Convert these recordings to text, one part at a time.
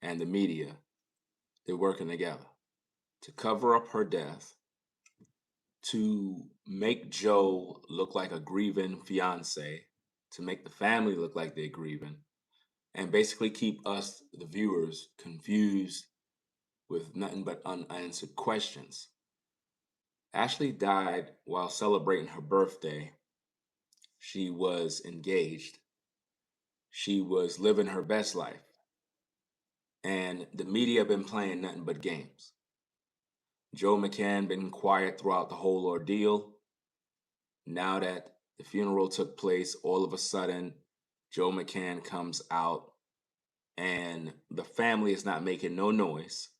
and the media, they're working together to cover up her death, to make Joe look like a grieving fiance, to make the family look like they're grieving, and basically keep us, the viewers, confused with nothing but unanswered questions. Ashlee died while celebrating her birthday. She was engaged. She was living her best life. And the media have been playing nothing but games. Joe McCann been quiet throughout the whole ordeal. Now that the funeral took place, all of a sudden, Joe McCann comes out and the family is not making no noise.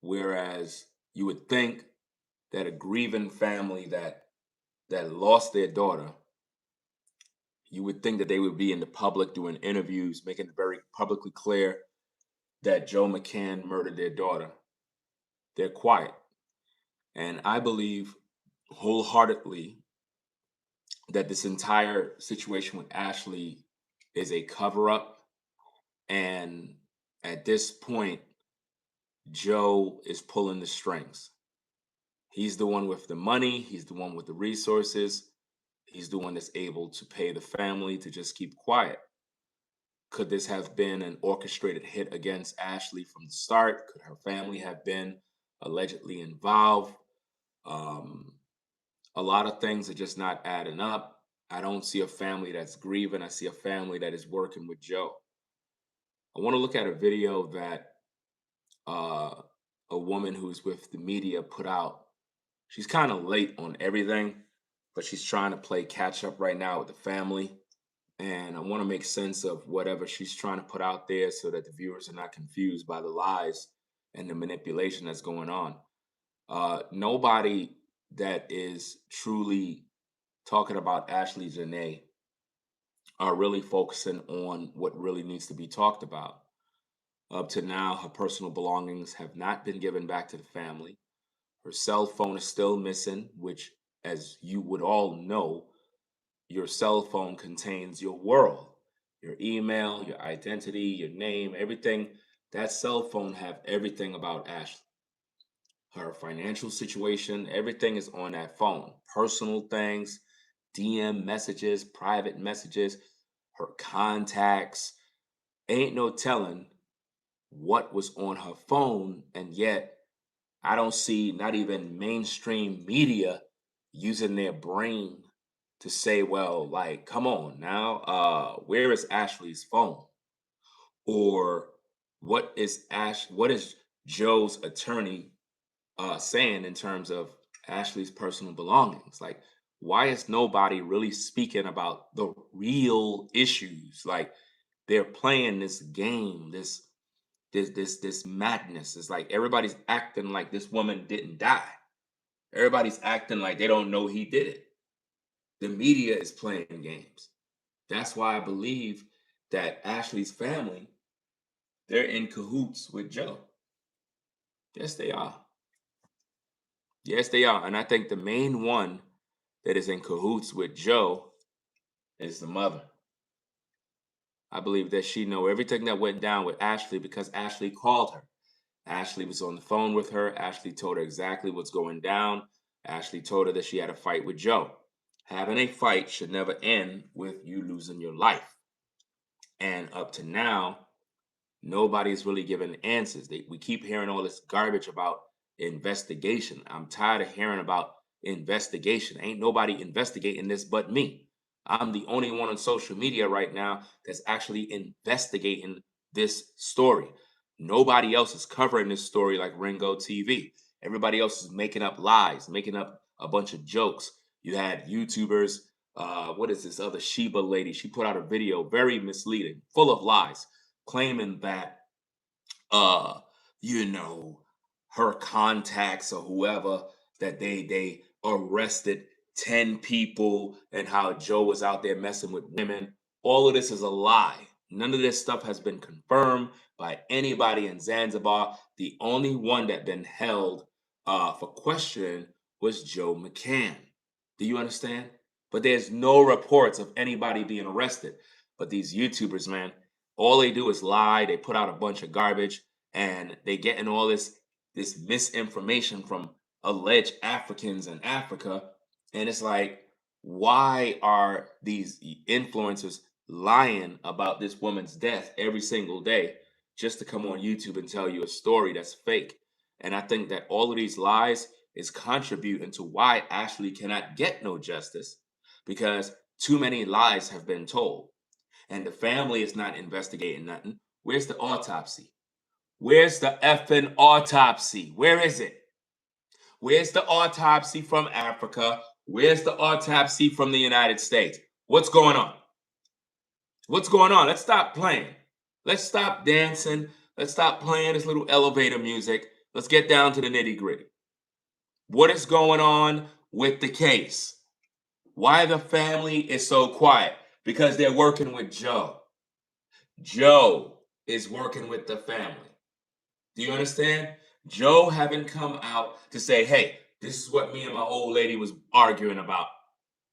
Whereas you would think that a grieving family that lost their daughter, you would think that they would be in the public doing interviews, making it very publicly clear that Joe McCann murdered their daughter. They're quiet. And I believe wholeheartedly that this entire situation with Ashlee is a cover up. And at this point, Joe is pulling the strings. He's the one with the money, he's the one with the resources, he's the one that's able to pay the family to just keep quiet. Could this have been an orchestrated hit against Ashlee from the start? Could her family have been allegedly involved? Um, a lot of things are just not adding up. I don't see a family that's grieving. I see a family that is working with Joe. I want to look at a video that uh, a woman who's with the media put out. She's kind of late on everything, but she's trying to play catch up right now with the family. And I want to make sense of whatever she's trying to put out there so that the viewers are not confused by the lies and the manipulation that's going on. Nobody that is truly talking about Ashlee Jenae are really focusing on what really needs to be talked about. Up to now, her personal belongings have not been given back to the family. Her cell phone is still missing, which, as you would all know, your cell phone contains your world, your email, your identity, your name, everything. That cell phone have everything about Ashlee. Her financial situation, everything is on that phone. Personal things, DM messages, private messages, her contacts. Ain't no telling what was on her phone, and yet I don't see not even mainstream media using their brain to say, well, like, come on now, where is Ashlee's phone? Or what is Joe's attorney saying in terms of Ashlee's personal belongings? Like, why is nobody really speaking about the real issues? Like, they're playing this game, this madness. It's like everybody's acting like this woman didn't die. Everybody's acting like they don't know he did it. The media is playing games. That's why I believe that Ashlee's family, they're in cahoots with Joe. Yes, they are. Yes, they are. And I think the main one that is in cahoots with Joe is the mother. I believe that she know everything that went down with Ashlee because Ashlee called her. Ashlee was on the phone with her. Ashlee told her exactly what's going down. Ashlee told her that she had a fight with Joe. Having a fight should never end with you losing your life. And up to now, nobody's really giving answers. We keep hearing all this garbage about investigation. I'm tired of hearing about investigation. Ain't nobody investigating this but me. I'm the only one on social media right now that's actually investigating this story. Nobody else is covering this story like Ringo TV. Everybody else is making up lies, making up a bunch of jokes. You had YouTubers. What is this other Sheba lady? She put out a video, very misleading, full of lies, claiming that uh you know her contacts or whoever, that they arrested 10 people and how Joe was out there messing with women. All of this is a lie. None of this stuff has been confirmed by anybody in Zanzibar. The only one that been held for questioning was Joe McCann. Do you understand? But there's no reports of anybody being arrested. But these YouTubers, man, All they do is lie. They put out a bunch of garbage, and they getting all this misinformation from alleged Africans in Africa. And it's like, why are these influencers lying about this woman's death every single day just to come on YouTube and tell you a story that's fake? And I think that all of these lies is contributing to why Ashlee cannot get no justice, because too many lies have been told and the family is not investigating nothing. Where's the autopsy? Where's the effing autopsy? Where is it? Where's the autopsy from Africa? Where's the autopsy from the United States? What's going on? What's going on? Let's stop playing. Let's stop dancing. Let's stop playing this little elevator music. Let's get down to the nitty-gritty. What is going on with the case? Why the family is so quiet? Because they're working with Joe. Joe is working with the family. Do you understand? Joe haven't come out to say, hey, this is what me and my old lady was arguing about.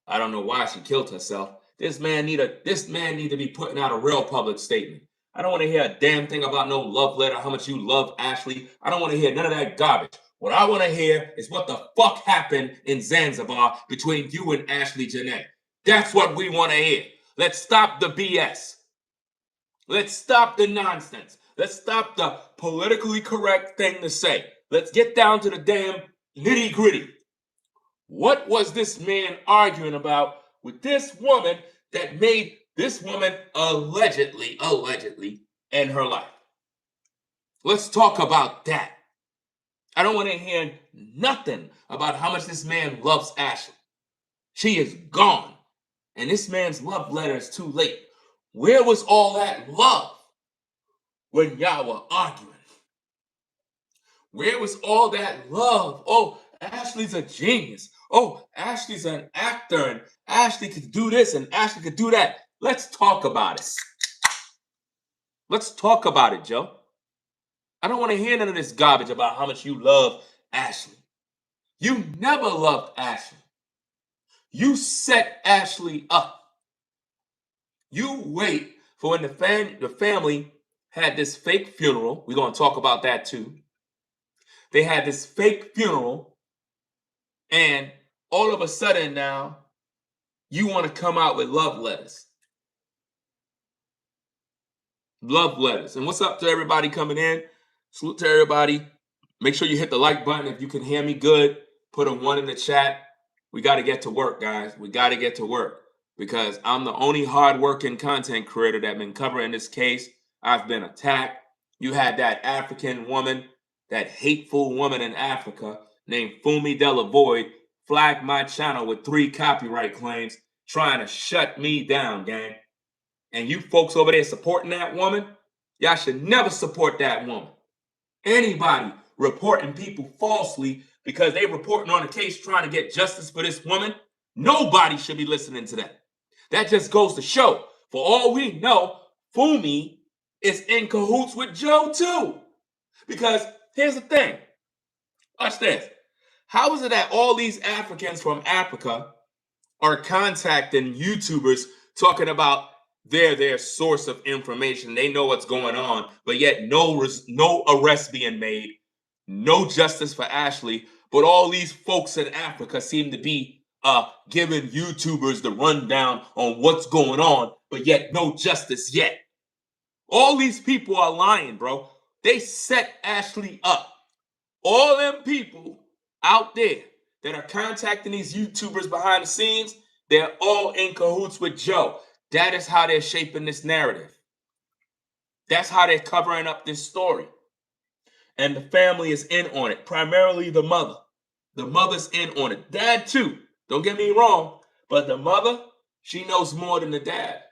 I don't know why she killed herself. This man need to be putting out a real public statement. I don't want to hear a damn thing about no love letter, how much you love Ashlee. I don't want to hear none of that garbage. What I want to hear is what the fuck happened in Zanzibar between you and Ashlee Jenae. That's what we want to hear. Let's stop the BS. Let's stop the nonsense. Let's stop the politically correct thing to say. Let's get down to the damn nitty gritty. What was this man arguing about with this woman that made this woman allegedly end her life? Let's talk about that. I don't want to hear nothing about how much this man loves Ashlee. She is gone. And this man's love letter is too late. Where was all that love when y'all were arguing? Where was all that love? Oh, Ashlee's a genius. Oh, Ashlee's an actor, and Ashlee could do this, and Ashlee could do that. Let's talk about it. Let's talk about it, Joe. I don't want to hear none of this garbage about how much you love Ashlee. You never loved Ashlee. You set Ashlee up. You wait for when the family had this fake funeral. We're going to talk about that too. They had this fake funeral, and all of a sudden now, you want to come out with love letters. Love letters. And what's up to everybody coming in? Salute to everybody. Make sure you hit the like button if you can hear me good. Put a 1 in the chat. We got to get to work, guys. We got to get to work because I'm the only hardworking content creator that's been covering this case. I've been attacked. You had that African woman, that hateful woman in Africa named Fumi Delavoid, flagged my channel with 3 copyright claims trying to shut me down, gang. And you folks over there supporting that woman, y'all should never support that woman. Anybody reporting people falsely because they reporting on a case trying to get justice for this woman, nobody should be listening to that. That just goes to show, for all we know, Fumi is in cahoots with Joe too. Because here's the thing. Watch this. How is it that all these Africans from Africa are contacting YouTubers talking about their source of information? They know what's going on, but yet no arrest being made, no justice for Ashlee. But all these folks in Africa seem to be giving YouTubers the rundown on what's going on, but yet no justice yet. All these people are lying, bro. They set Ashlee up. All them people out there that are contacting these YouTubers behind the scenes, they're all in cahoots with Joe. That is how they're shaping this narrative. That's how they're covering up this story. And the family is in on it, primarily the mother. The mother's in on it. Dad too, don't get me wrong, but the mother, she knows more than the dad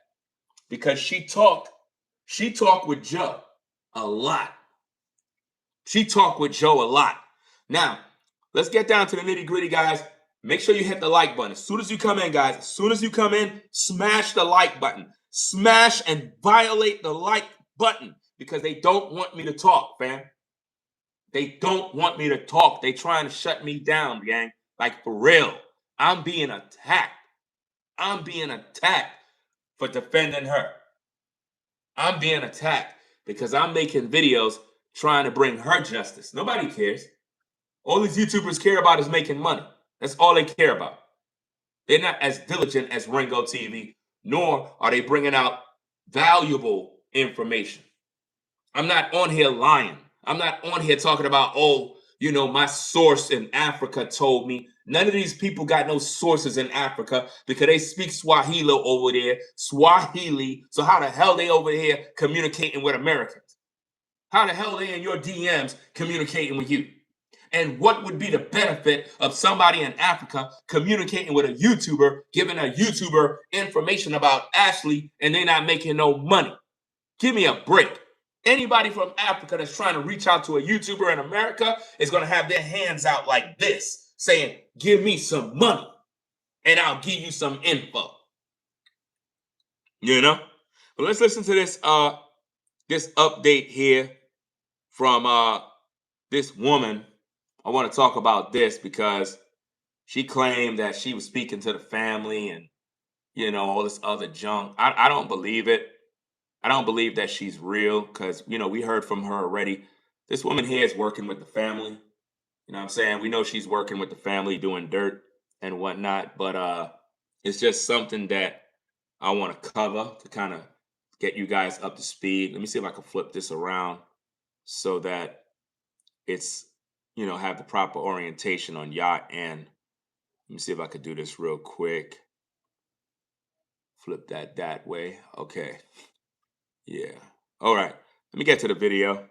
because she talked with Joe a lot. She talked with Joe a lot. Now, let's get down to the nitty gritty, guys. Make sure you hit the like button. As soon as you come in, guys, as soon as you come in, smash the like button. Smash and violate the like button because they don't want me to talk, fam. They don't want me to talk. They trying to shut me down, gang. Like, for real. I'm being attacked. I'm being attacked for defending her. I'm being attacked because I'm making videos trying to bring her justice. Nobody cares. All these YouTubers care about is making money. That's all they care about. They're not as diligent as Ringo TV, nor are they bringing out valuable information. I'm not on here lying. I'm not on here talking about, oh, my source in Africa told me. None of these people got no sources in Africa because they speak Swahili over there. Swahili. So how the hell they over here communicating with Americans? How the hell they in your DMs communicating with you? And what would be the benefit of somebody in Africa communicating with a YouTuber, giving a YouTuber information about Ashlee, and they not making no money? Give me a break. Anybody from Africa that's trying to reach out to a YouTuber in America is going to have their hands out like this, saying, give me some money and I'll give you some info. But let's listen to this update here from this woman. I want to talk about this because she claimed that she was speaking to the family and, all this other junk. I don't believe it. I don't believe that she's real because, we heard from her already. This woman here is working with the family. You know what I'm saying? We know she's working with the family doing dirt and whatnot, but it's just something that I want to cover to kind of get you guys up to speed. Let me see if I can flip this around so that it's, have the proper orientation on yacht end. Let me see if I could do this real quick. Flip that way. Okay. Yeah. All right. Let me get to the video.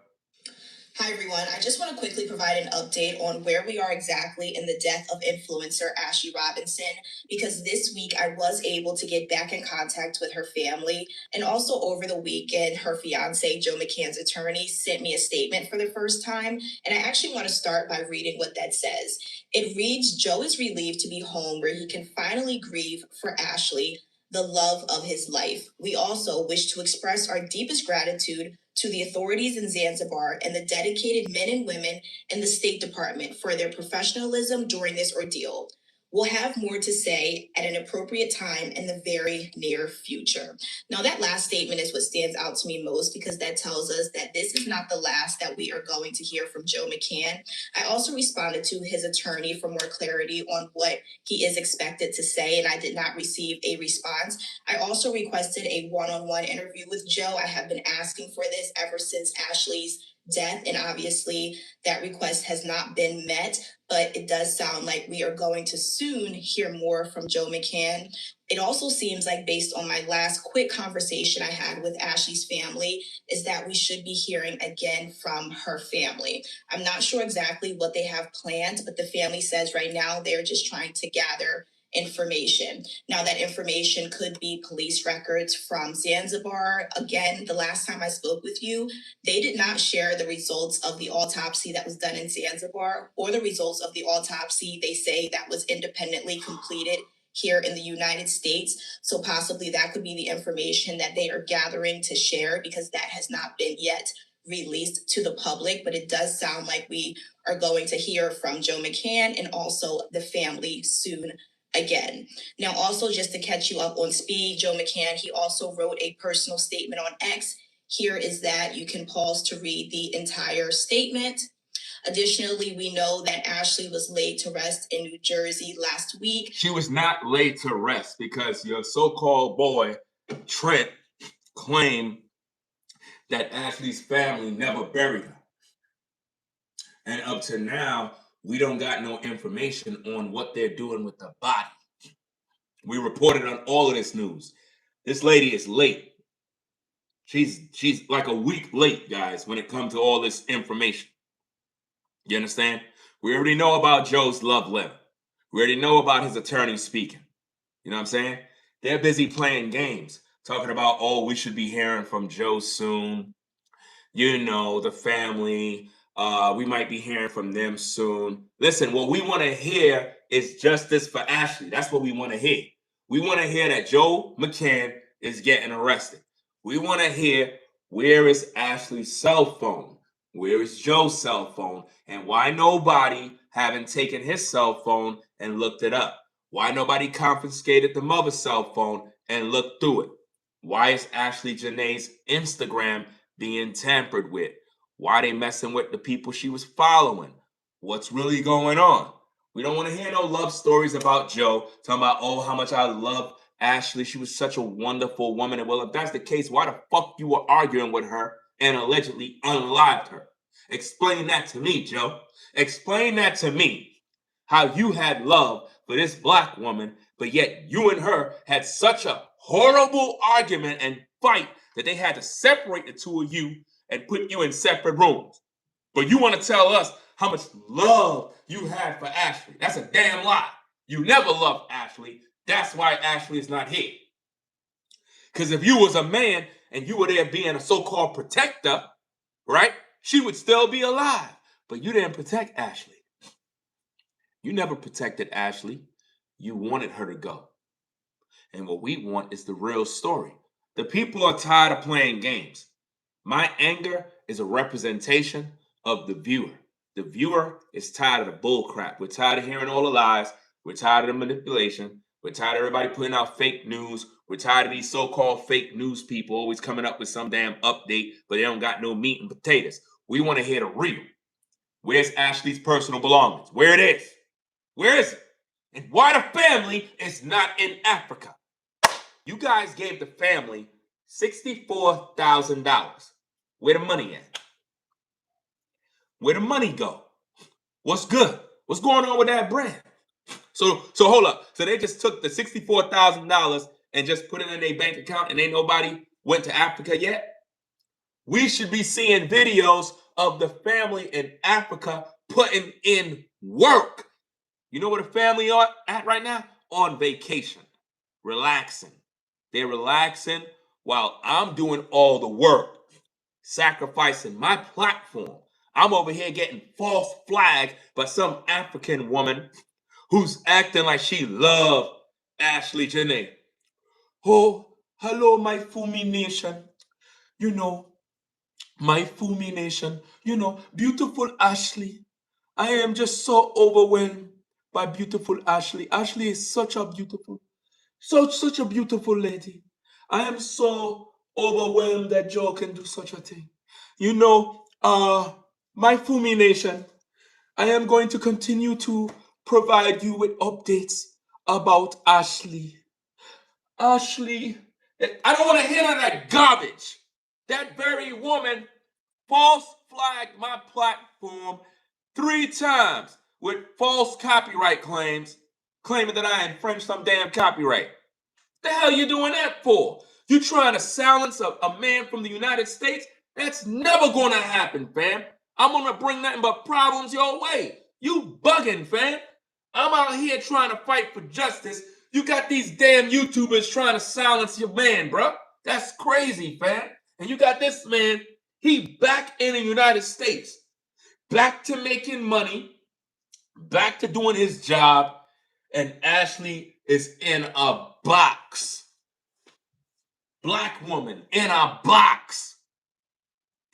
Hi, everyone. I just want to quickly provide an update on where we are exactly in the death of influencer Ashlee Robinson, because this week I was able to get back in contact with her family. And also over the weekend, her fiance, Joe McCann's attorney, sent me a statement for the first time. And I actually want to start by reading what that says. It reads, Joe is relieved to be home where he can finally grieve for Ashlee, the love of his life. We also wish to express our deepest gratitude to the authorities in Zanzibar and the dedicated men and women in the State Department for their professionalism during this ordeal. We'll have more to say at an appropriate time in the very near future. Now, that last statement is what stands out to me most because that tells us that this is not the last that we are going to hear from Joe McCann. I also responded to his attorney for more clarity on what he is expected to say, and I did not receive a response. I also requested a one-on-one interview with Joe. I have been asking for this ever since Ashlee's death, and obviously that request has not been met, but it does sound like we are going to soon hear more from Joe McCann. It also seems like, based on my last quick conversation I had with Ashlee's family, is that we should be hearing again from her family. I'm not sure exactly what they have planned, but the family says right now they're just trying to gather information. Now, that information could be police records from Zanzibar. Again, the last time I spoke with you, they did not share the results of the autopsy that was done in Zanzibar or the results of the autopsy they say that was independently completed here in the United States. So possibly that could be the information that they are gathering to share, because that has not been yet released to the public. But it does sound like we are going to hear from Joe McCann and also the family soon again. Now, also, just to catch you up on speed, Joe McCann, he also wrote a personal statement on X. Here is that. You can pause to read the entire statement. Additionally, we know that Ashlee was laid to rest in New Jersey last week. She was not laid to rest because your so-called boy, Trent, claimed that Ashlee's family never buried her. And up to now, we don't got no information on what they're doing with the body. We reported on all of this news. This lady is late. She's like a week late, guys, when it comes to all this information. You understand? We already know about Joe's love letter. We already know about his attorney speaking. You know what I'm saying? They're busy playing games, talking about, oh, we should be hearing from Joe soon. The family, we might be hearing from them soon. Listen, what we want to hear is justice for Ashlee. That's what we want to hear. We want to hear that Joe McCann is getting arrested. We want to hear, where is Ashlee's cell phone? Where is Joe's cell phone? And why nobody haven't taken his cell phone and looked it up? Why nobody confiscated the mother's cell phone and looked through it? Why is Ashlee Jenae's Instagram being tampered with? Why are they messing with the people she was following? What's really going on? We don't want to hear no love stories about Joe, talking about, oh, how much I love Ashlee. She was such a wonderful woman. And well, if that's the case, why the fuck you were arguing with her and allegedly unalived her? Explain that to me, Joe. Explain that to me. How you had love for this black woman, but yet you and her had such a horrible argument and fight that they had to separate the two of you and put you in separate rooms. But you want to tell us how much love you had for Ashlee. That's a damn lie. You never loved Ashlee. That's why Ashlee is not here. Because if you was a man and you were there being a so-called protector, right, she would still be alive. But you didn't protect Ashlee. You never protected Ashlee. You wanted her to go. And what we want is the real story. The people are tired of playing games. My anger is a representation of the viewer. The viewer is tired of the bull crap. We're tired of hearing all the lies. We're tired of the manipulation. We're tired of everybody putting out fake news. We're tired of these so-called fake news people always coming up with some damn update, but they don't got no meat and potatoes. We want to hear the real. Where's Ashlee's personal belongings? Where it is? Where is it? And why the family is not in Africa? You guys gave the family $64,000. Where the money at? Where the money go? What's good? What's going on with that brand? So hold up. So they just took the $64,000 and just put it in their bank account and ain't nobody went to Africa yet? We should be seeing videos of the family in Africa putting in work. You know where the family are at right now? On vacation, relaxing. They're relaxing while I'm doing all the work, sacrificing my platform. I'm over here getting false flagged by some African woman who's acting like she loved Ashlee Jenae. Oh, hello, my Fumi Nation. You know, my Fumi Nation. You know, beautiful Ashlee. I am just so overwhelmed by beautiful Ashlee. Ashlee is such a beautiful lady. I am so overwhelmed that Joe can do such a thing. You know, my Fumi Nation, I am going to continue to provide you with updates about Ashlee. Ashlee, I don't want to hear none of that garbage. That very woman false flagged my platform 3 times with false copyright claims, claiming that I infringed some damn copyright. The hell you doing that for? You trying to silence a man from the United States? That's never gonna happen, fam. I'm gonna bring nothing but problems your way. You bugging, fam. I'm out here trying to fight for justice. You got these damn YouTubers trying to silence your man, bro. That's crazy, fam. And you got this man, he back in the United States, back to making money, back to doing his job, and Ashlee is in a box. Black woman in a box.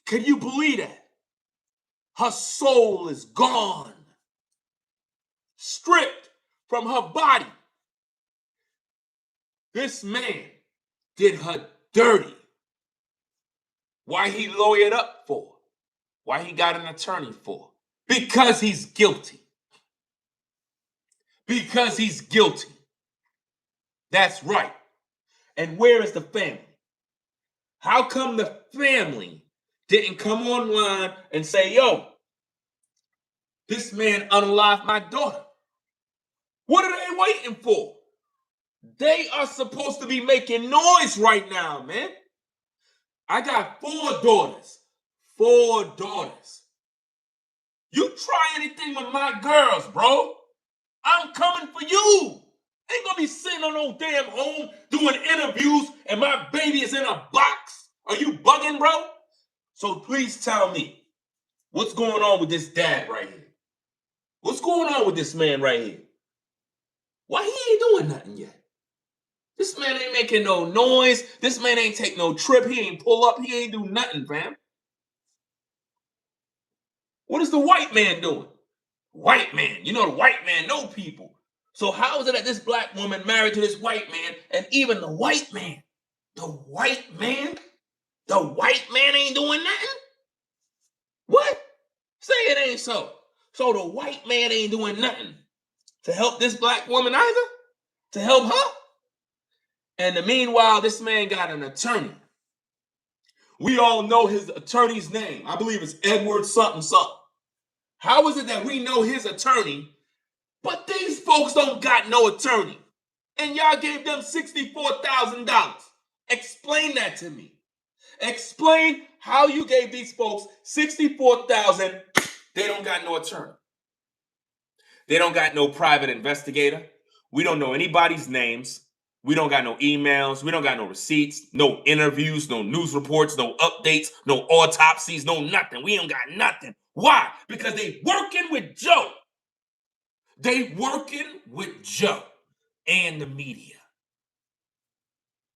Can you believe that? Her soul is gone, stripped from her body. This man did her dirty. Why he lawyered up for? Why he got an attorney for? Because he's guilty. Because he's guilty. That's right. And where is the family? How come the family didn't come online and say, yo, this man unalived my daughter? What are they waiting for? They are supposed to be making noise right now, man. I got 4 daughters. 4 daughters. You try anything with my girls, bro. I'm coming for you. Ain't gonna be sitting on no damn home doing interviews and my baby is in a box. Are you bugging, bro? So please tell me, what's going on with this dad right here? What's going on with this man right here? Why he ain't doing nothing yet? This man ain't making no noise. This man ain't take no trip. He ain't pull up. He ain't do nothing, fam. What is the white man doing? White man. You know the white man know people. So how is it that this black woman married to this white man and even the white man The white man? The white man ain't doing nothing? What? Say it ain't so. So the white man ain't doing nothing to help this black woman either? To help her? And the meanwhile, this man got an attorney. We all know his attorney's name. I believe it's Edward something something. How is it that we know his attorney, but these folks don't got no attorney? And y'all gave them $64,000. Explain that to me. Explain how you gave these folks $64,000. They don't got no attorney. They don't got no private investigator. We don't know anybody's names. We don't got no emails. We don't got no receipts, no interviews, no news reports, no updates, no autopsies, no nothing. We don't got nothing. Why? Because they working with Joe. They working with Joe and the media.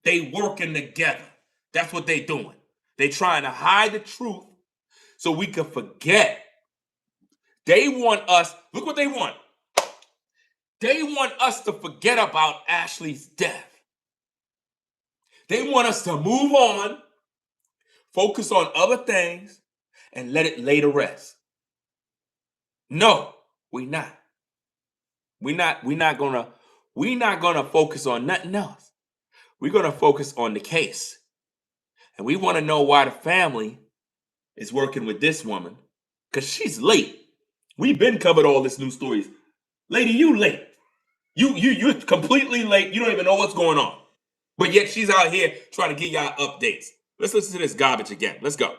They working together. That's what they doing. They trying to hide the truth so we can forget. They want us, look what they want. They want us to forget about Ashlee's death. They want us to move on, focus on other things, and let it lay to rest. No, we're not. We're not gonna focus on nothing else. We're gonna focus on the case. And we want to know why the family is working with this woman. Because she's late. We've been covered all this news stories. Lady, you late. You're completely late. You don't even know what's going on. But yet she's out here trying to get y'all updates. Let's listen to this garbage again. Let's go.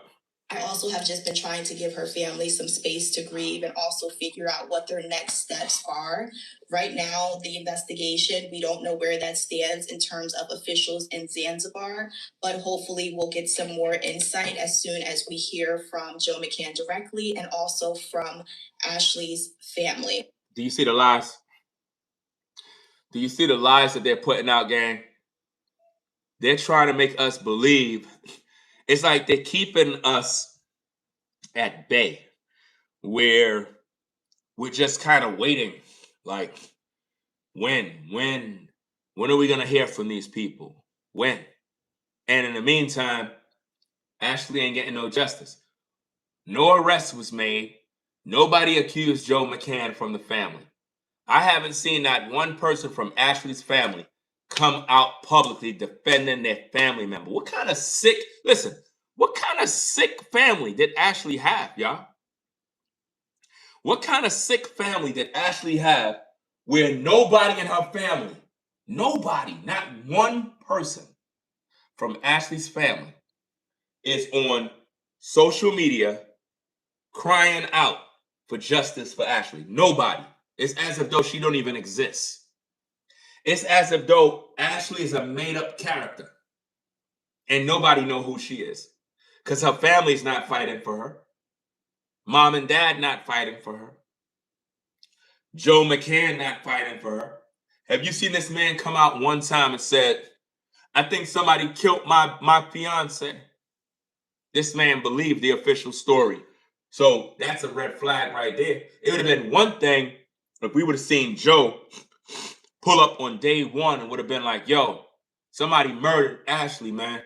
I also have just been trying to give her family some space to grieve and also figure out what their next steps are. Right now, the investigation, we don't know where that stands in terms of officials in Zanzibar, but hopefully we'll get some more insight as soon as we hear from Joe McCann directly and also from Ashlee's family. Do you see the lies? Do you see the lies that they're putting out, gang? They're trying to make us believe. It's like they're keeping us at bay, where we're just kind of waiting. Like, when are we gonna hear from these people? When? And in the meantime, Ashlee ain't getting no justice. No arrest was made. Nobody accused Joe McCann from the family. I haven't seen not one person from Ashlee's family come out publicly defending their family member. What kind of sick family did Ashlee have, y'all? What kind of sick family did Ashlee have where nobody in her family, nobody, not one person from Ashlee's family is on social media crying out for justice for Ashlee? Nobody. It's as if though she don't even exist. It's as if though Ashlee is a made-up character and nobody know who she is because her family's not fighting for her. Mom and dad not fighting for her. Joe McCann not fighting for her. Have you seen this man come out one time and said, I think somebody killed my fiance? This man believed the official story. So that's a red flag right there. It would have been one thing if we would have seen Joe pull up on day one and would have been like, yo, somebody murdered Ashlee, man.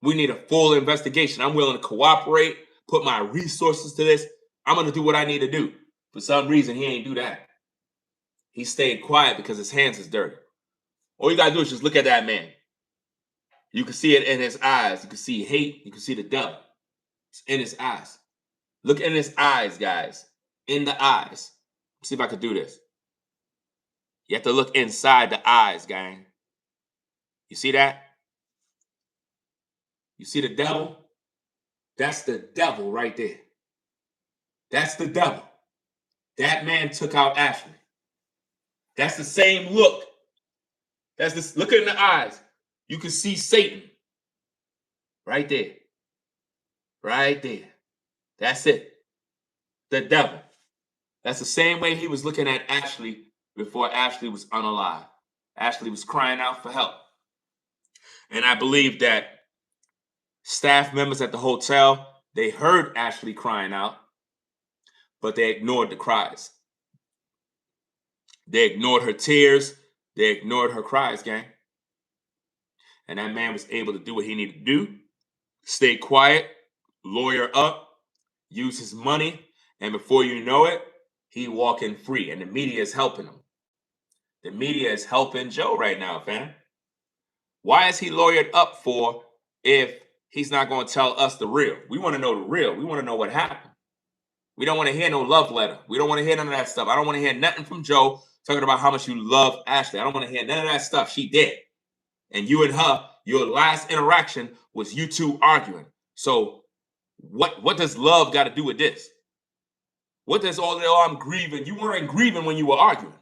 We need a full investigation. I'm willing to cooperate, put my resources to this. I'm going to do what I need to do. For some reason, he ain't do that. He stayed quiet because his hands is dirty. All you got to do is just look at that man. You can see it in his eyes. You can see hate. You can see the devil. It's in his eyes. Look in his eyes, guys. In the eyes. Let's see if I can do this. You have to look inside the eyes, gang. You see that? You see the devil? That's the devil right there. That's the devil. That man took out Ashlee. That's the same look. That's this. Look in the eyes. You can see Satan. Right there. Right there. That's it. The devil. That's the same way he was looking at Ashlee before Ashlee was unalive. Ashlee was crying out for help. And I believe that staff members at the hotel, they heard Ashlee crying out, but they ignored the cries. They ignored her tears. They ignored her cries, gang. And that man was able to do what he needed to do, stay quiet, lawyer up, use his money, and before you know it, he walking free. And the media is helping him. The media is helping Joe right now, fam. Why is he lawyered up for if he's not going to tell us the real? We want to know the real. We want to know what happened. We don't want to hear no love letter. We don't want to hear none of that stuff. I don't want to hear nothing from Joe talking about how much you love Ashlee. I don't want to hear none of that stuff. She did. And you and her, your last interaction was you two arguing. So what does love got to do with this? What does all that, oh, I'm grieving? You weren't grieving when you were arguing.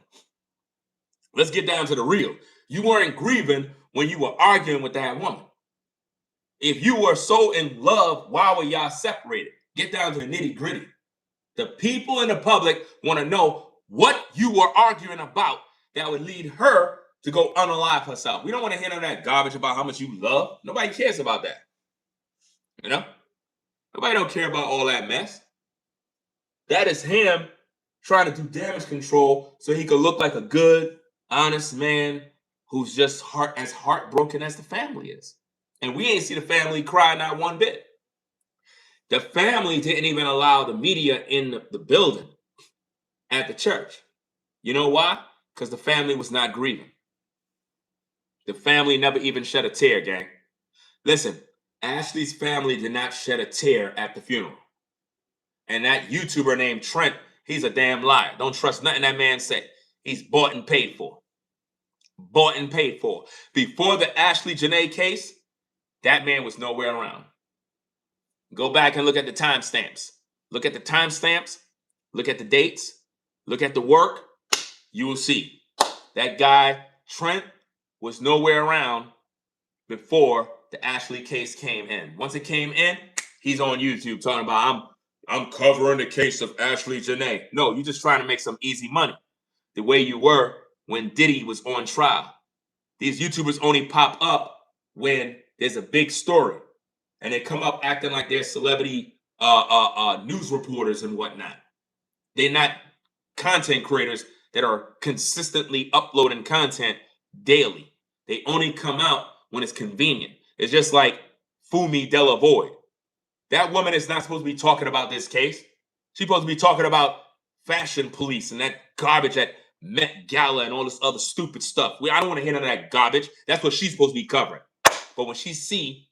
Let's get down to the real. You weren't grieving when you were arguing with that woman. If you were so in love, why were y'all separated? Get down to the nitty gritty. The people in the public want to know what you were arguing about that would lead her to go unalive herself. We don't want to hear none of that garbage about how much you love. Nobody cares about that. You know? Nobody don't care about all that mess. That is him trying to do damage control so he could look like a good, honest man who's just as heartbroken as the family is. And we ain't see the family cry not one bit. The family didn't even allow the media in the building at the church. You know why? Because the family was not grieving. The family never even shed a tear, gang. Listen, Ashlee's family did not shed a tear at the funeral. And that YouTuber named Trent, he's a damn liar. Don't trust nothing that man say. He's bought and paid for. Bought and paid for. Before the Ashlee Jenae case, that man was nowhere around. Go back and look at the timestamps. Look at the timestamps. Look at the dates. Look at the work. You will see that guy, Trent, was nowhere around before the Ashlee case came in. Once it came in, he's on YouTube talking about, I'm covering the case of Ashlee Jenae. No, you're just trying to make some easy money. The way you were when Diddy was on trial. These YouTubers only pop up when there's a big story. And they come up acting like they're celebrity news reporters and whatnot. They're not content creators that are consistently uploading content daily. They only come out when it's convenient. It's just like Fumi Delavoye. That woman is not supposed to be talking about this case. She's supposed to be talking about fashion police and that garbage at Met Gala and all this other stupid stuff. I don't want to hear none of that garbage. That's what she's supposed to be covering. But when she see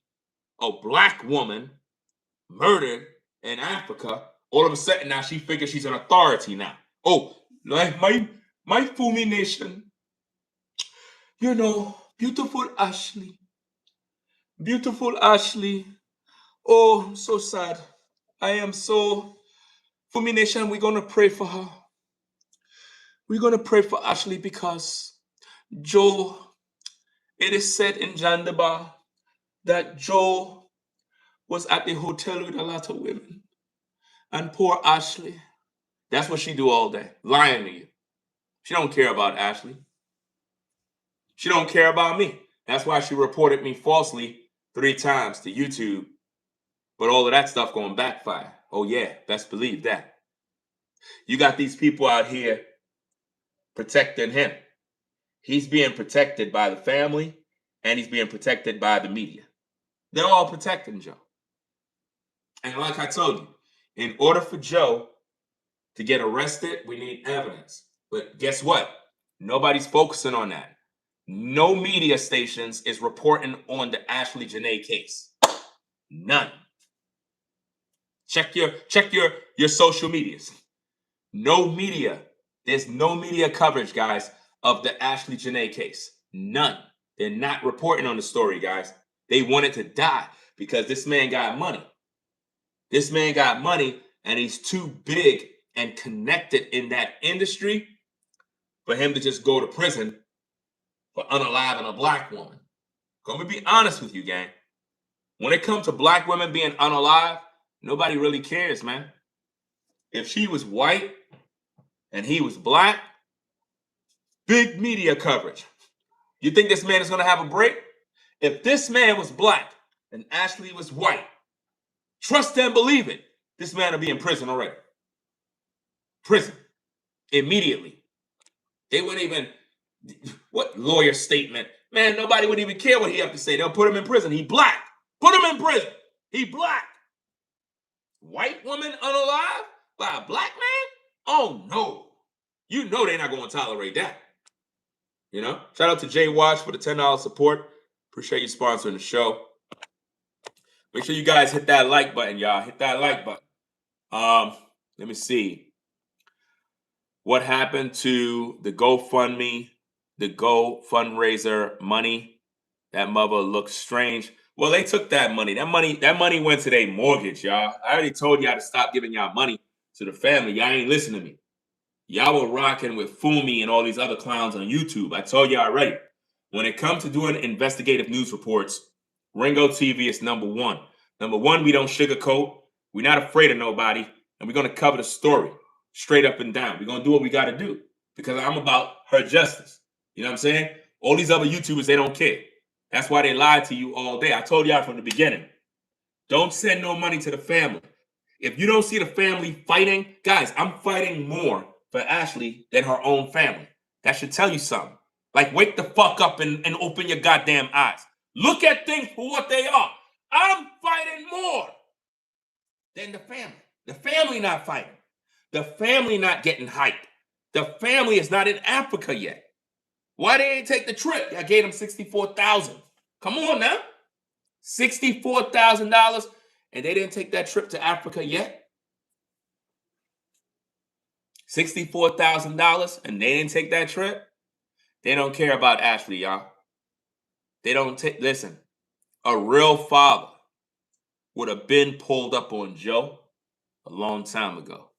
a black woman murdered in Africa, all of a sudden now she figures she's an authority now. Oh, like my Fumi nation, you know, beautiful Ashlee. Beautiful Ashlee. Oh, I'm so sad. I am so... Fumi nation, we're going to pray for her. We're going to pray for Ashlee because Joe, it is said in Jandabar that Joe was at the hotel with a lot of women. And poor Ashlee, that's what she do all day, lying to you. She don't care about Ashlee. She don't care about me. That's why she reported me falsely 3 times to YouTube. But all of that stuff going to backfire. Oh yeah, best believe that. You got these people out here protecting him. He's being protected by the family and he's being protected by the media. They're all protecting Joe. And like I told you, in order for Joe to get arrested, we need evidence. But guess what? Nobody's focusing on that. No media stations is reporting on the Ashlee Jenae case. None. Check your social medias. No media. There's no media coverage, guys, of the Ashlee Jenae case. None. They're not reporting on the story, guys. They wanted to die because this man got money. This man got money and he's too big and connected in that industry for him to just go to prison for unaliving a black woman. Let me be honest with you, gang. When it comes to black women being unalive, nobody really cares, man. If she was white and he was black, big media coverage. You think this man is going to have a break? If this man was black and Ashlee was white, trust and believe it, this man will be in prison already. Prison. Immediately. They wouldn't even... What lawyer statement? Man, nobody would even care what he have to say. They'll put him in prison. He black. Put him in prison. He black. White woman unalive by a black man? Oh, no. You know they're not going to tolerate that. You know? Shout out to Jay Watch for the $10 support. Appreciate you sponsoring the show. Make sure you guys hit that like button, y'all. Hit that like button. Let me see. What happened to the GoFundMe, the Go fundraiser money? That mother looks strange. Well, they took that money. That money went to their mortgage, y'all. I already told y'all to stop giving y'all money to the family. Y'all ain't listening to me. Y'all were rocking with Fumi and all these other clowns on YouTube. I told y'all already. When it comes to doing investigative news reports, Ringo TV is number one. Number one, we don't sugarcoat. We're not afraid of nobody. And we're going to cover the story straight up and down. We're going to do what we got to do because I'm about her justice. You know what I'm saying? All these other YouTubers, they don't care. That's why they lied to you all day. I told y'all from the beginning. Don't send no money to the family. If you don't see the family fighting, guys, I'm fighting more for Ashlee than her own family. That should tell you something. Like, wake the fuck up and open your goddamn eyes. Look at things for what they are. I'm fighting more than the family. The family not fighting. The family not getting hyped. The family is not in Africa yet. Why they ain't take the trip? I gave them $64,000. Come on now. $64,000 and they didn't take that trip to Africa yet? $64,000 and they didn't take that trip? They don't care about Ashlee, y'all. They don't take, listen, a real father would have been pulled up on Joe a long time ago.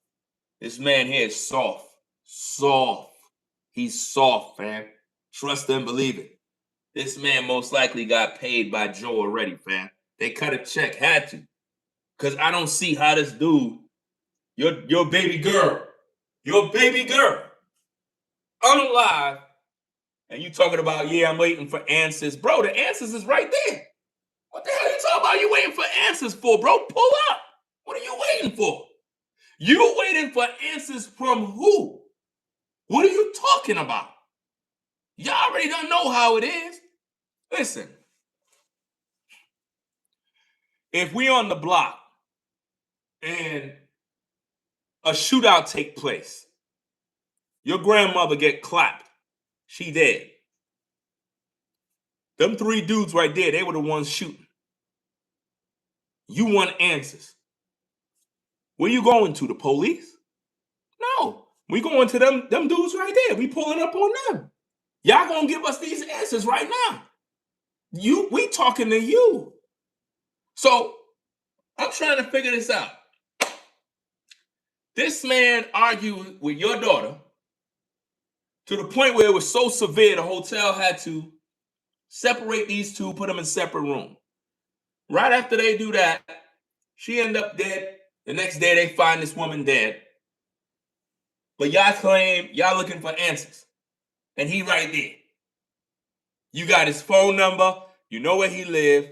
This man here is soft. Soft. He's soft, man. Trust and believe it. This man most likely got paid by Joe already, fam. They cut a check, had to. Because I don't see how this dude, your baby girl, unalive, and you talking about, yeah, I'm waiting for answers. Bro, the answers is right there. What the hell are you talking about? You waiting for answers for, bro? Pull up. What are you waiting for? You waiting for answers from who? What are you talking about? Y'all already don't know how it is. Listen, if we on the block and a shootout take place, your grandmother get clapped, she dead. Them three dudes right there, they were the ones shooting. You want answers. Where you going to, the police? No, we going to them dudes right there. We pulling up on them. Y'all gonna give us these answers right now. We talking to you. So I'm trying to figure this out. This man argued with your daughter to the point where it was so severe the hotel had to separate these two, put them in separate rooms. Right after they do that, she ended up dead. The next day they find this woman dead. But y'all claim y'all looking for answers. And he right there. You got his phone number. You know where he live.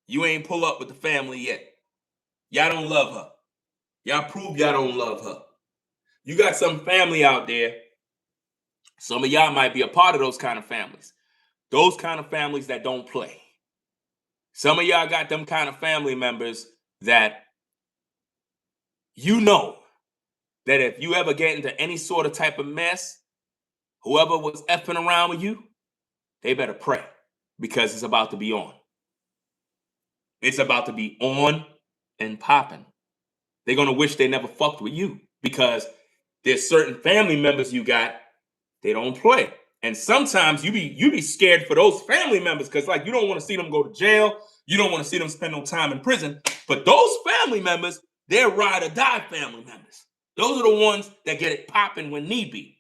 You ain't pull up with the family yet. Y'all don't love her. Y'all prove y'all don't love her. You got some family out there. Some of y'all might be a part of those kind of families. Those kind of families that don't play. Some of y'all got them kind of family members that you know that if you ever get into any sort of type of mess, whoever was effing around with you, they better pray because it's about to be on. It's about to be on and popping. They're going to wish they never fucked with you because there's certain family members you got, they don't play. And sometimes you be scared for those family members because like you don't want to see them go to jail. You don't want to see them spend no time in prison. But those family members, they're ride or die family members. Those are the ones that get it popping when need be.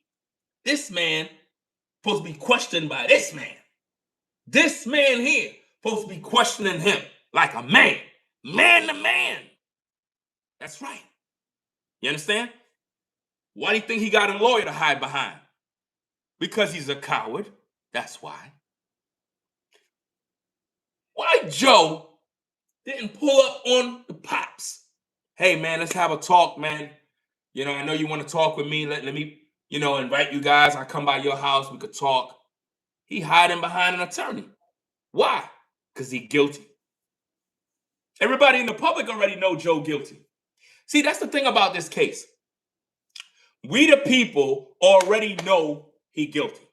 This man supposed to be questioned by this man. This man here supposed to be questioning him like a man. Man to man. That's right. You understand? Why do you think he got a lawyer to hide behind? Because he's a coward. That's why. Why Joe didn't pull up on the pops? Hey, man, let's have a talk, man. You know, I know you want to talk with me. Let me, invite you guys. I come by your house. We could talk. He hiding behind an attorney. Why? Because he guilty. Everybody in the public already know Joe guilty. See, that's the thing about this case. We the people already know he guilty.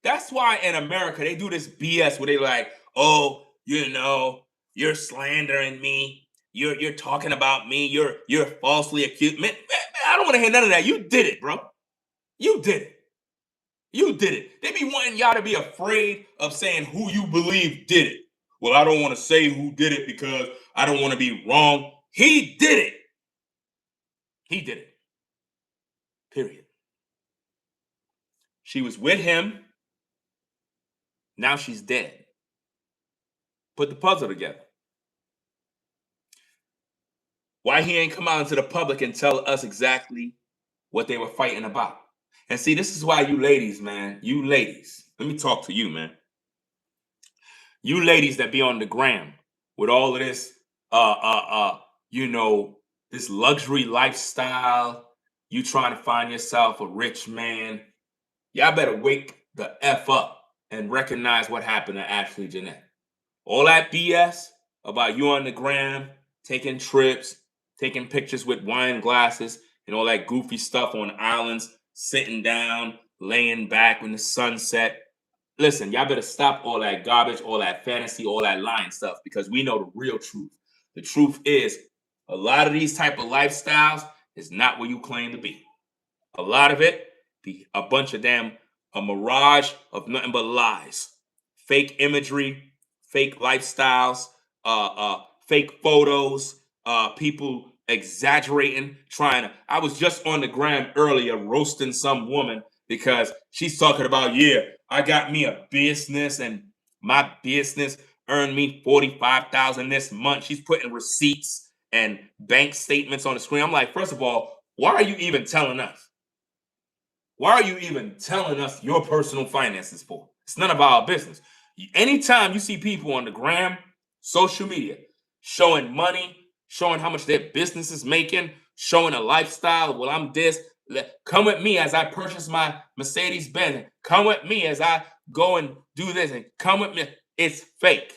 That's why in America they do this BS where they like, oh, you're slandering me. You're talking about me. You're falsely accused. Man, I don't want to hear none of that. You did it, bro. You did it. You did it. They be wanting y'all to be afraid of saying who you believe did it. Well, I don't want to say who did it because I don't want to be wrong. He did it. He did it. Period. She was with him. Now she's dead. Put the puzzle together. Why he ain't come out into the public and tell us exactly what they were fighting about? And see, this is why you ladies, man, you ladies, let me talk to you, man. You ladies that be on the gram with all of this, this luxury lifestyle, you trying to find yourself a rich man, y'all better wake the F up and recognize what happened to Ashlee Jenae. All that BS about you on the gram, taking trips, taking pictures with wine glasses, and all that goofy stuff on islands, sitting down, laying back when the sun set. Listen, y'all better stop all that garbage, all that fantasy, all that lying stuff, because we know the real truth. The truth is, a lot of these type of lifestyles is not where you claim to be. A lot of it be a bunch of a mirage of nothing but lies, fake imagery, fake lifestyles, fake photos, people exaggerating, I was just on the gram earlier roasting some woman because she's talking about, yeah, I got me a business and my business earned me $45,000 this month. She's putting receipts and bank statements on the screen. I'm like, first of all, why are you even telling us? Why are you even telling us your personal finances for? It's none of our business. Anytime you see people on the gram, social media, showing money, showing how much their business is making, showing a lifestyle, well, I'm this, come with me as I purchase my Mercedes Benz, come with me as I go and do this, and come with me. It's fake.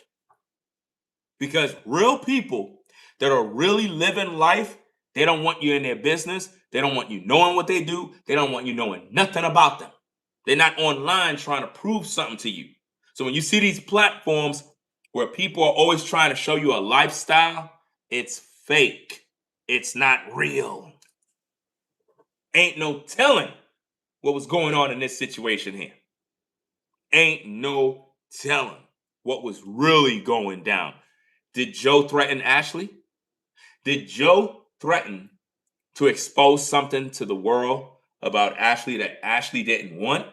Because real people that are really living life, they don't want you in their business. They don't want you knowing what they do. They don't want you knowing nothing about them. They're not online trying to prove something to you. So when you see these platforms where people are always trying to show you a lifestyle, it's fake. It's not real. Ain't no telling what was going on in this situation here. Ain't no telling what was really going down. Did Joe threaten Ashlee? Did Joe threaten to expose something to the world about Ashlee that Ashlee didn't want?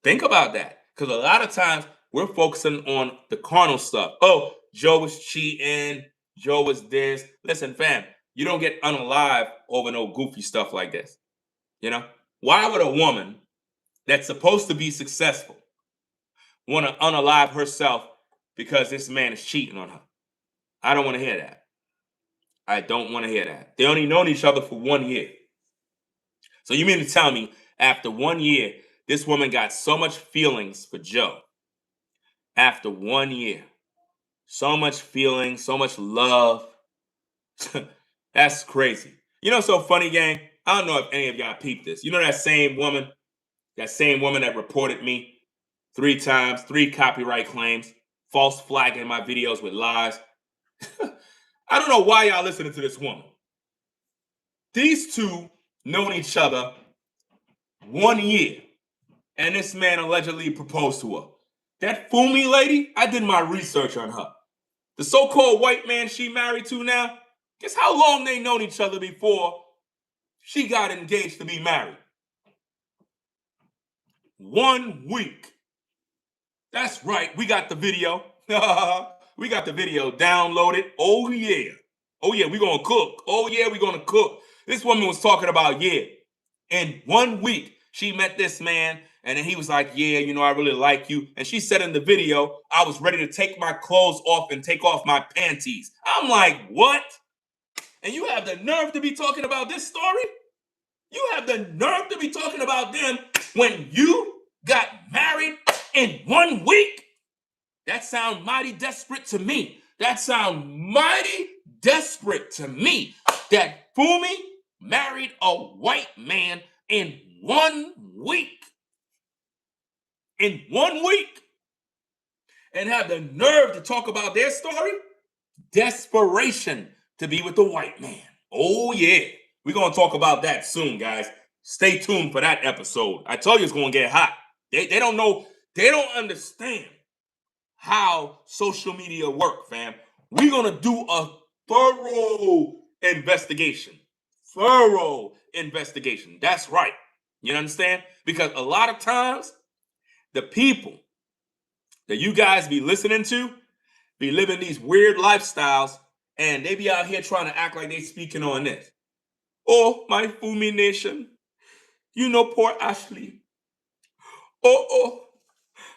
Think about that. Because a lot of times we're focusing on the carnal stuff. Oh, Joe was cheating. Joe was this. Listen, fam, you don't get unalive over no goofy stuff like this. You know? Why would a woman that's supposed to be successful want to unalive herself because this man is cheating on her? I don't want to hear that. I don't want to hear that. They only known each other for 1 year. So you mean to tell me after 1 year, this woman got so much feelings for Joe? After 1 year. So much feeling, so much love. That's crazy. You know, so funny, gang? I don't know if any of y'all peeped this. You know that same woman that reported me 3 times, 3 copyright claims, false flagging my videos with lies. I don't know why y'all listening to this woman. These two known each other 1 year, and this man allegedly proposed to her. That Fumi lady, I did my research on her. The so-called white man she married to now, guess how long they known each other before she got engaged to be married? 1 week. That's right, we got the video. We got the video downloaded. Oh yeah. Oh yeah, we gonna cook. Oh yeah, we gonna cook. This woman was talking about, yeah, in 1 week, she met this man, and then he was like, yeah, I really like you. And she said in the video, I was ready to take my clothes off and take off my panties. I'm like, what? And you have the nerve to be talking about this story? You have the nerve to be talking about them when you got married in 1 week? That sounds mighty desperate to me. That sounds mighty desperate to me. That Fumi married a white man in 1 week. In 1 week. And have the nerve to talk about their story? Desperation to be with the white man. Oh yeah. We're going to talk about that soon, guys. Stay tuned for that episode. I told you it's going to get hot. They don't know. They don't understand how social media work, fam. We're going to do a thorough investigation. Thorough investigation. That's right. You understand? Because a lot of times, the people that you guys be listening to be living these weird lifestyles, and they be out here trying to act like they speaking on this. Oh, my Fumi nation. You know poor Ashlee. Oh,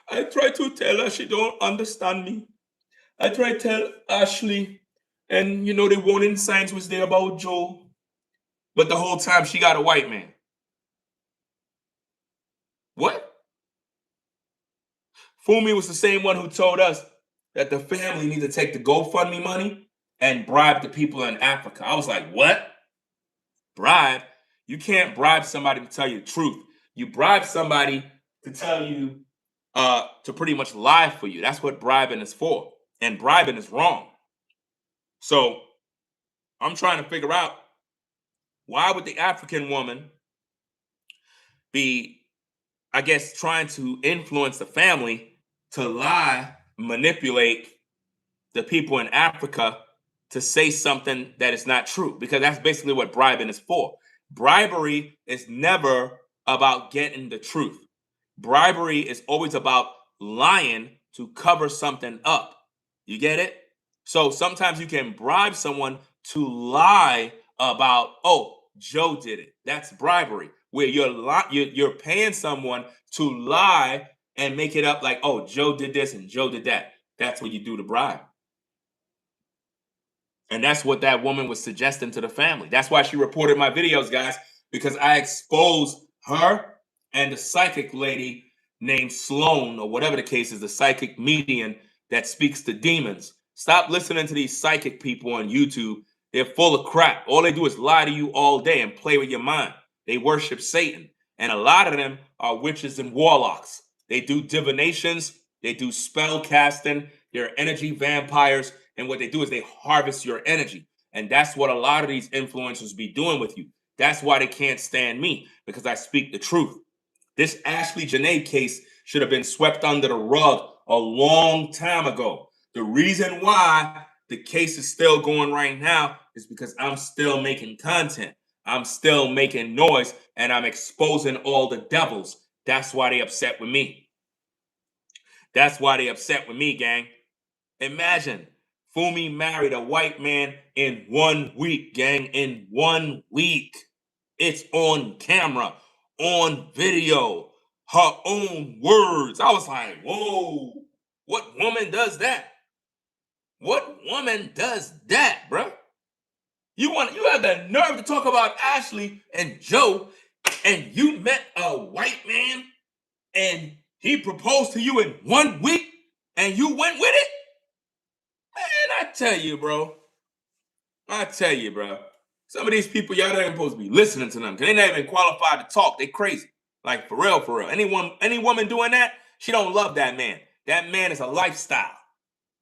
I try to tell her she don't understand me. I try to tell Ashlee, and the warning signs was there about Joe. But the whole time she got a white man. What? Fumi was the same one who told us that the family need to take the GoFundMe money and bribe the people in Africa. I was like, what? Bribe? You can't bribe somebody to tell you the truth. You bribe somebody to tell you, to pretty much lie for you. That's what bribing is for. And bribing is wrong. So I'm trying to figure out, why would the African woman be, I guess, trying to influence the family to lie, manipulate the people in Africa to say something that is not true? Because that's basically what bribing is for. Bribery is never about getting the truth. Bribery is always about lying to cover something up. You get it? So sometimes you can bribe someone to lie about, oh, Joe did it. That's bribery, where you're paying someone to lie and make it up like, oh, Joe did this and Joe did that. That's what you do to bribe. And that's what that woman was suggesting to the family. That's why she reported my videos, guys, because I exposed her and the psychic lady named Sloan, or whatever the case is, the psychic medium that speaks to demons. Stop listening to these psychic people on YouTube. They're full of crap. All they do is lie to you all day and play with your mind. They worship Satan. And a lot of them are witches and warlocks. They do divinations. They do spell casting. They're energy vampires. And what they do is they harvest your energy. And that's what a lot of these influencers be doing with you. That's why they can't stand me, because I speak the truth. This Ashlee Jenae case should have been swept under the rug a long time ago. The reason why the case is still going right now is because I'm still making content. I'm still making noise, and I'm exposing all the devils. That's why they upset with me. That's why they upset with me, gang. Imagine Fumi married a white man in 1 week, gang. In 1 week. It's on camera, on video, her own words. I was like, whoa, what woman does that? What woman does that, bro? You have the nerve to talk about Ashlee and Joe, and you met a white man and he proposed to you in 1 week and you went with it? Man, I tell you, bro. Some of these people, y'all not even supposed to be listening to them, because they're not even qualified to talk. They crazy. Like, for real, for real. Any woman doing that, she don't love that man. That man is a lifestyle.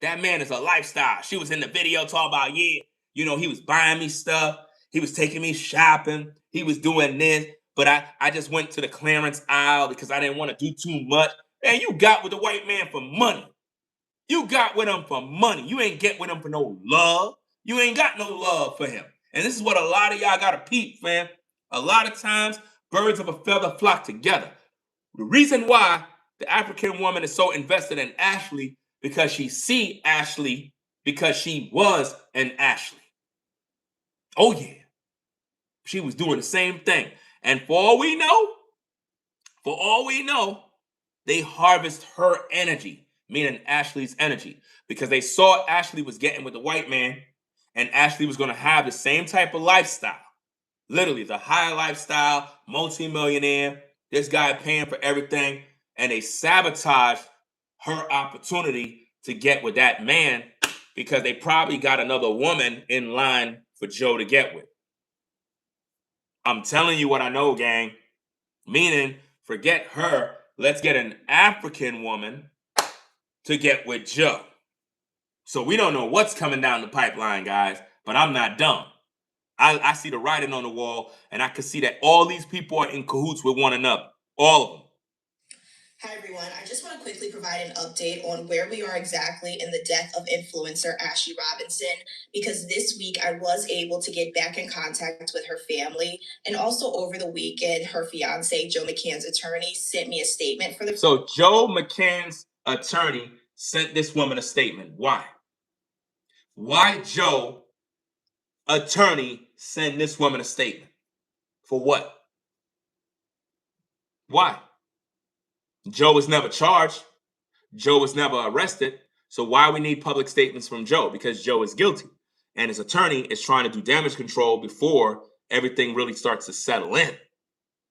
That man is a lifestyle. She was in the video talking about, yeah, he was buying me stuff. He was taking me shopping. He was doing this. But I just went to the clearance aisle because I didn't want to do too much. Man, you got with the white man for money. You got with him for money. You ain't get with him for no love. You ain't got no love for him. And this is what a lot of y'all got to peep, fam. A lot of times, birds of a feather flock together. The reason why the African woman is so invested in Ashlee, because she see Ashlee, because she was an Ashlee. Oh, yeah. She was doing the same thing. And for all we know, they harvest her energy, meaning Ashlee's energy, because they saw Ashlee was getting with the white man, and Ashlee was going to have the same type of lifestyle. Literally, the high lifestyle, multi-millionaire, this guy paying for everything, and they sabotaged her opportunity to get with that man because they probably got another woman in line for Joe to get with. I'm telling you what I know, gang. Meaning, forget her. Let's get an African woman to get with Joe. So we don't know what's coming down the pipeline, guys, but I'm not dumb. I see the writing on the wall, and I can see that all these people are in cahoots with one another. All of them. Hi, everyone. I just want to quickly provide an update on where we are exactly in the death of influencer Ashlee Robinson, because this week I was able to get back in contact with her family. And also over the weekend, her fiance, Joe McCann's attorney, sent me a statement for the... So Joe McCann's attorney sent this woman a statement. Why? Why Joe attorney send this woman a statement? For what? Why? Joe was never charged. Joe was never arrested. So why we need public statements from Joe? Because Joe is guilty. And his attorney is trying to do damage control before everything really starts to settle in.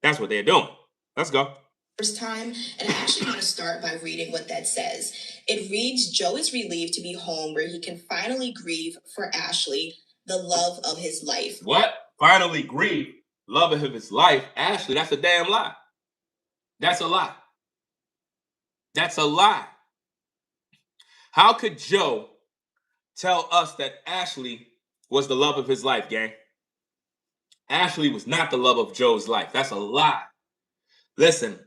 That's what they're doing. Let's go. First time, and I actually want to start by reading what that says. It reads, Joe is relieved to be home where he can finally grieve for Ashlee, the love of his life. What? Finally grieve? Love of his life? Ashlee, that's a damn lie. That's a lie. That's a lie. How could Joe tell us that Ashlee was the love of his life, gang? Ashlee was not the love of Joe's life. That's a lie. Listen,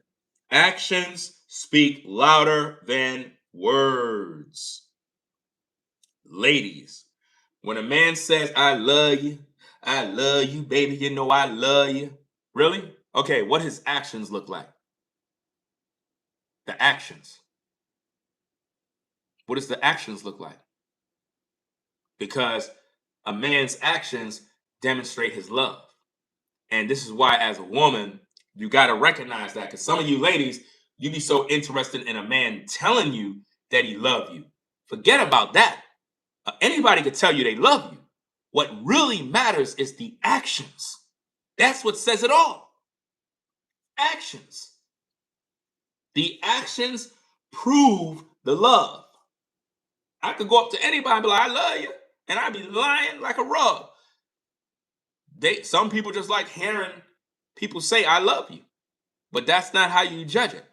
actions speak louder than words. Ladies, when a man says, I love you, baby, you know I love you. Really? Okay, what his actions look like? The actions. What does the actions look like? Because a man's actions demonstrate his love. And this is why, as a woman, you got to recognize that. Because some of you ladies, you be so interested in a man telling you that he loves you. Forget about that. Anybody could tell you they love you. What really matters is the actions. That's what says it all. Actions. The actions prove the love. I could go up to anybody and be like, I love you. And I'd be lying like a rug. Some people just like hearing people say, I love you. But that's not how you judge it.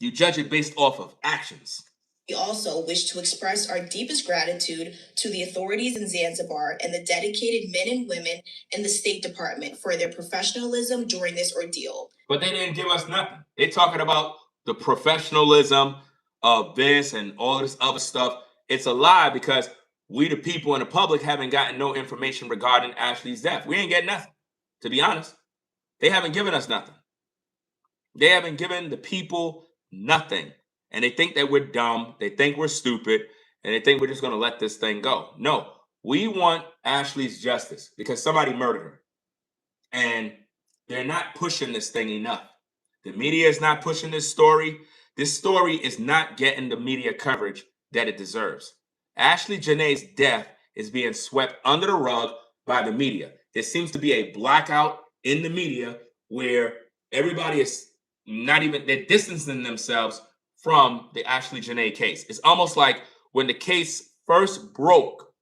You judge it based off of actions. We also wish to express our deepest gratitude to the authorities in Zanzibar and the dedicated men and women in the State Department for their professionalism during this ordeal. But they didn't give us nothing. They're talking about the professionalism of this and all this other stuff. It's a lie because we, the people in the public, haven't gotten no information regarding Ashlee's death. We ain't getting nothing, to be honest. They haven't given us nothing. They haven't given the people nothing. And they think that we're dumb. They think we're stupid. And they think we're just going to let this thing go. No, we want Ashlee's justice because somebody murdered her. And they're not pushing this thing enough. The media is not pushing this story. This story is not getting the media coverage that it deserves. Ashlee Jenae's death is being swept under the rug by the media. There seems to be a blackout in the media where everybody is they're distancing themselves from the Ashlee Jenae case. It's almost like when the case first broke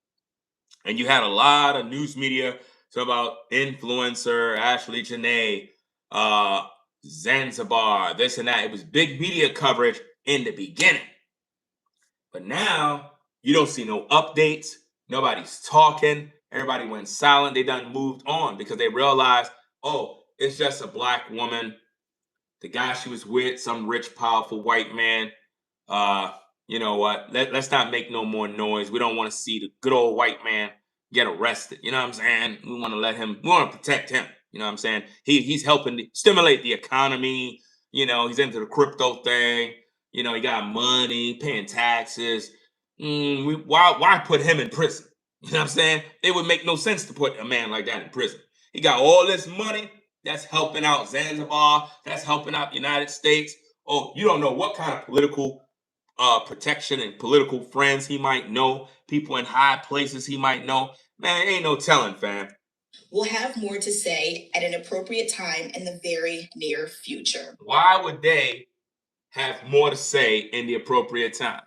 and you had a lot of news media talk about influencer, Ashlee Jenae, Zanzibar, this and that. It was big media coverage in the beginning. But now you don't see no updates. Nobody's talking. Everybody went silent. They done moved on because they realized, oh, it's just a black woman. The guy she was with, some rich, powerful white man. You know what? Let's not make no more noise. We don't want to see the good old white man get arrested. You know what I'm saying? We want to protect him. You know what I'm saying? He's helping to stimulate the economy. You know, he's into the crypto thing. You know, he got money, paying taxes. Why put him in prison? You know what I'm saying? It would make no sense to put a man like that in prison. He got all this money. That's helping out Zanzibar. That's helping out the United States. Oh, you don't know what kind of political protection and political friends he might know. People in high places he might know. Man, ain't no telling, fam. We'll have more to say at an appropriate time in the very near future. Why would they have more to say in the appropriate time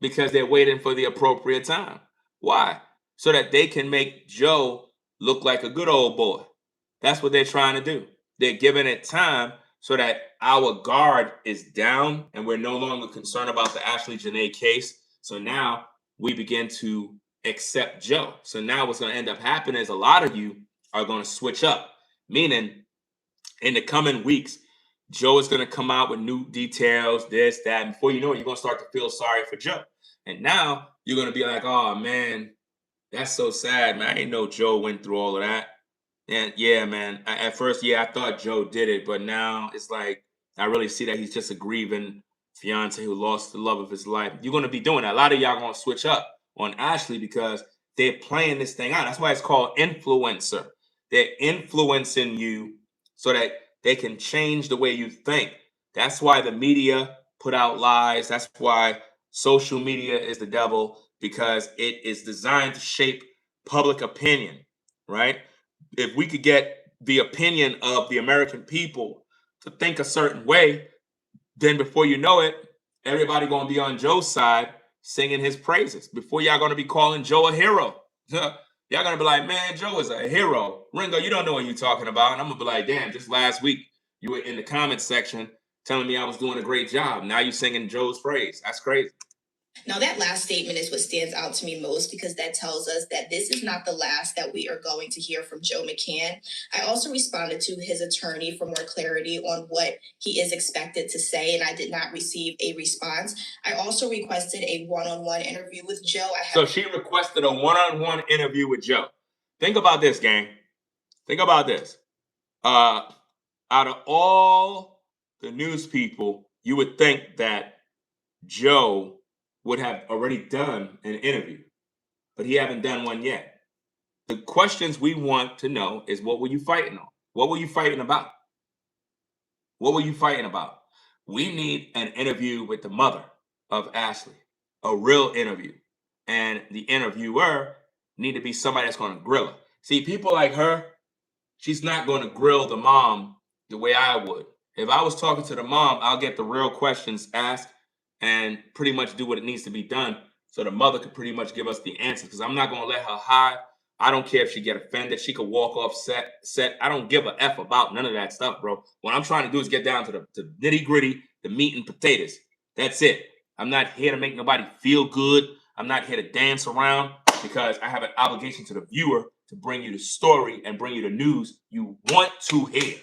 because they're waiting for the appropriate time. Why? So that they can make Joe look like a good old boy. That's what they're trying to do. They're giving it time so that our guard is down and we're no longer concerned about the Ashlee Jenae case. So now we begin to accept Joe. So now what's going to end up happening is a lot of you are going to switch up, meaning in the coming weeks, Joe is going to come out with new details, this, that. And before you know it, you're going to start to feel sorry for Joe. And now you're going to be like, oh, man, that's so sad, man. I didn't know Joe went through all of that. And yeah, man, at first, yeah, I thought Joe did it. But now it's like, I really see that he's just a grieving fiance who lost the love of his life. You're going to be doing that. A lot of y'all going to switch up on Ashlee because they're playing this thing out. That's why it's called influencer. They're influencing you so that they can change the way you think. That's why the media put out lies. That's why social media is the devil, because it is designed to shape public opinion, right? If we could get the opinion of the American people to think a certain way, then before you know it, everybody going to be on Joe's side singing his praises. Before y'all going to be calling Joe a hero. Y'all gonna be like, man, Joe is a hero. Ringo, you don't know what you're talking about. And I'm gonna be like, damn, just last week you were in the comments section telling me I was doing a great job. Now you're singing Joe's praise. That's crazy. Now, that last statement is what stands out to me most because that tells us that this is not the last that we are going to hear from Joe McCann. I also responded to his attorney for more clarity on what he is expected to say, and I did not receive a response. I also requested a one-on-one interview with Joe. So she requested a one-on-one interview with Joe. Think about this, gang. Think about this. Out of all the news people, you would think that Joe would have already done an interview, but he haven't done one yet. The questions we want to know is, what were you fighting on? What were you fighting about? What were you fighting about? We need an interview with the mother of Ashlee, a real interview. And the interviewer need to be somebody that's going to grill her. See, people like her, she's not going to grill the mom the way I would. If I was talking to the mom, I'll get the real questions asked and pretty much do what it needs to be done so the mother could pretty much give us the answers, because I'm not going to let her hide. I don't care if she get offended. She could walk off set. I don't give a F about none of that stuff, bro. What I'm trying to do is get down to the nitty gritty, the meat and potatoes. That's it. I'm not here to make nobody feel good. I'm not here to dance around, because I have an obligation to the viewer to bring you the story and bring you the news you want to hear,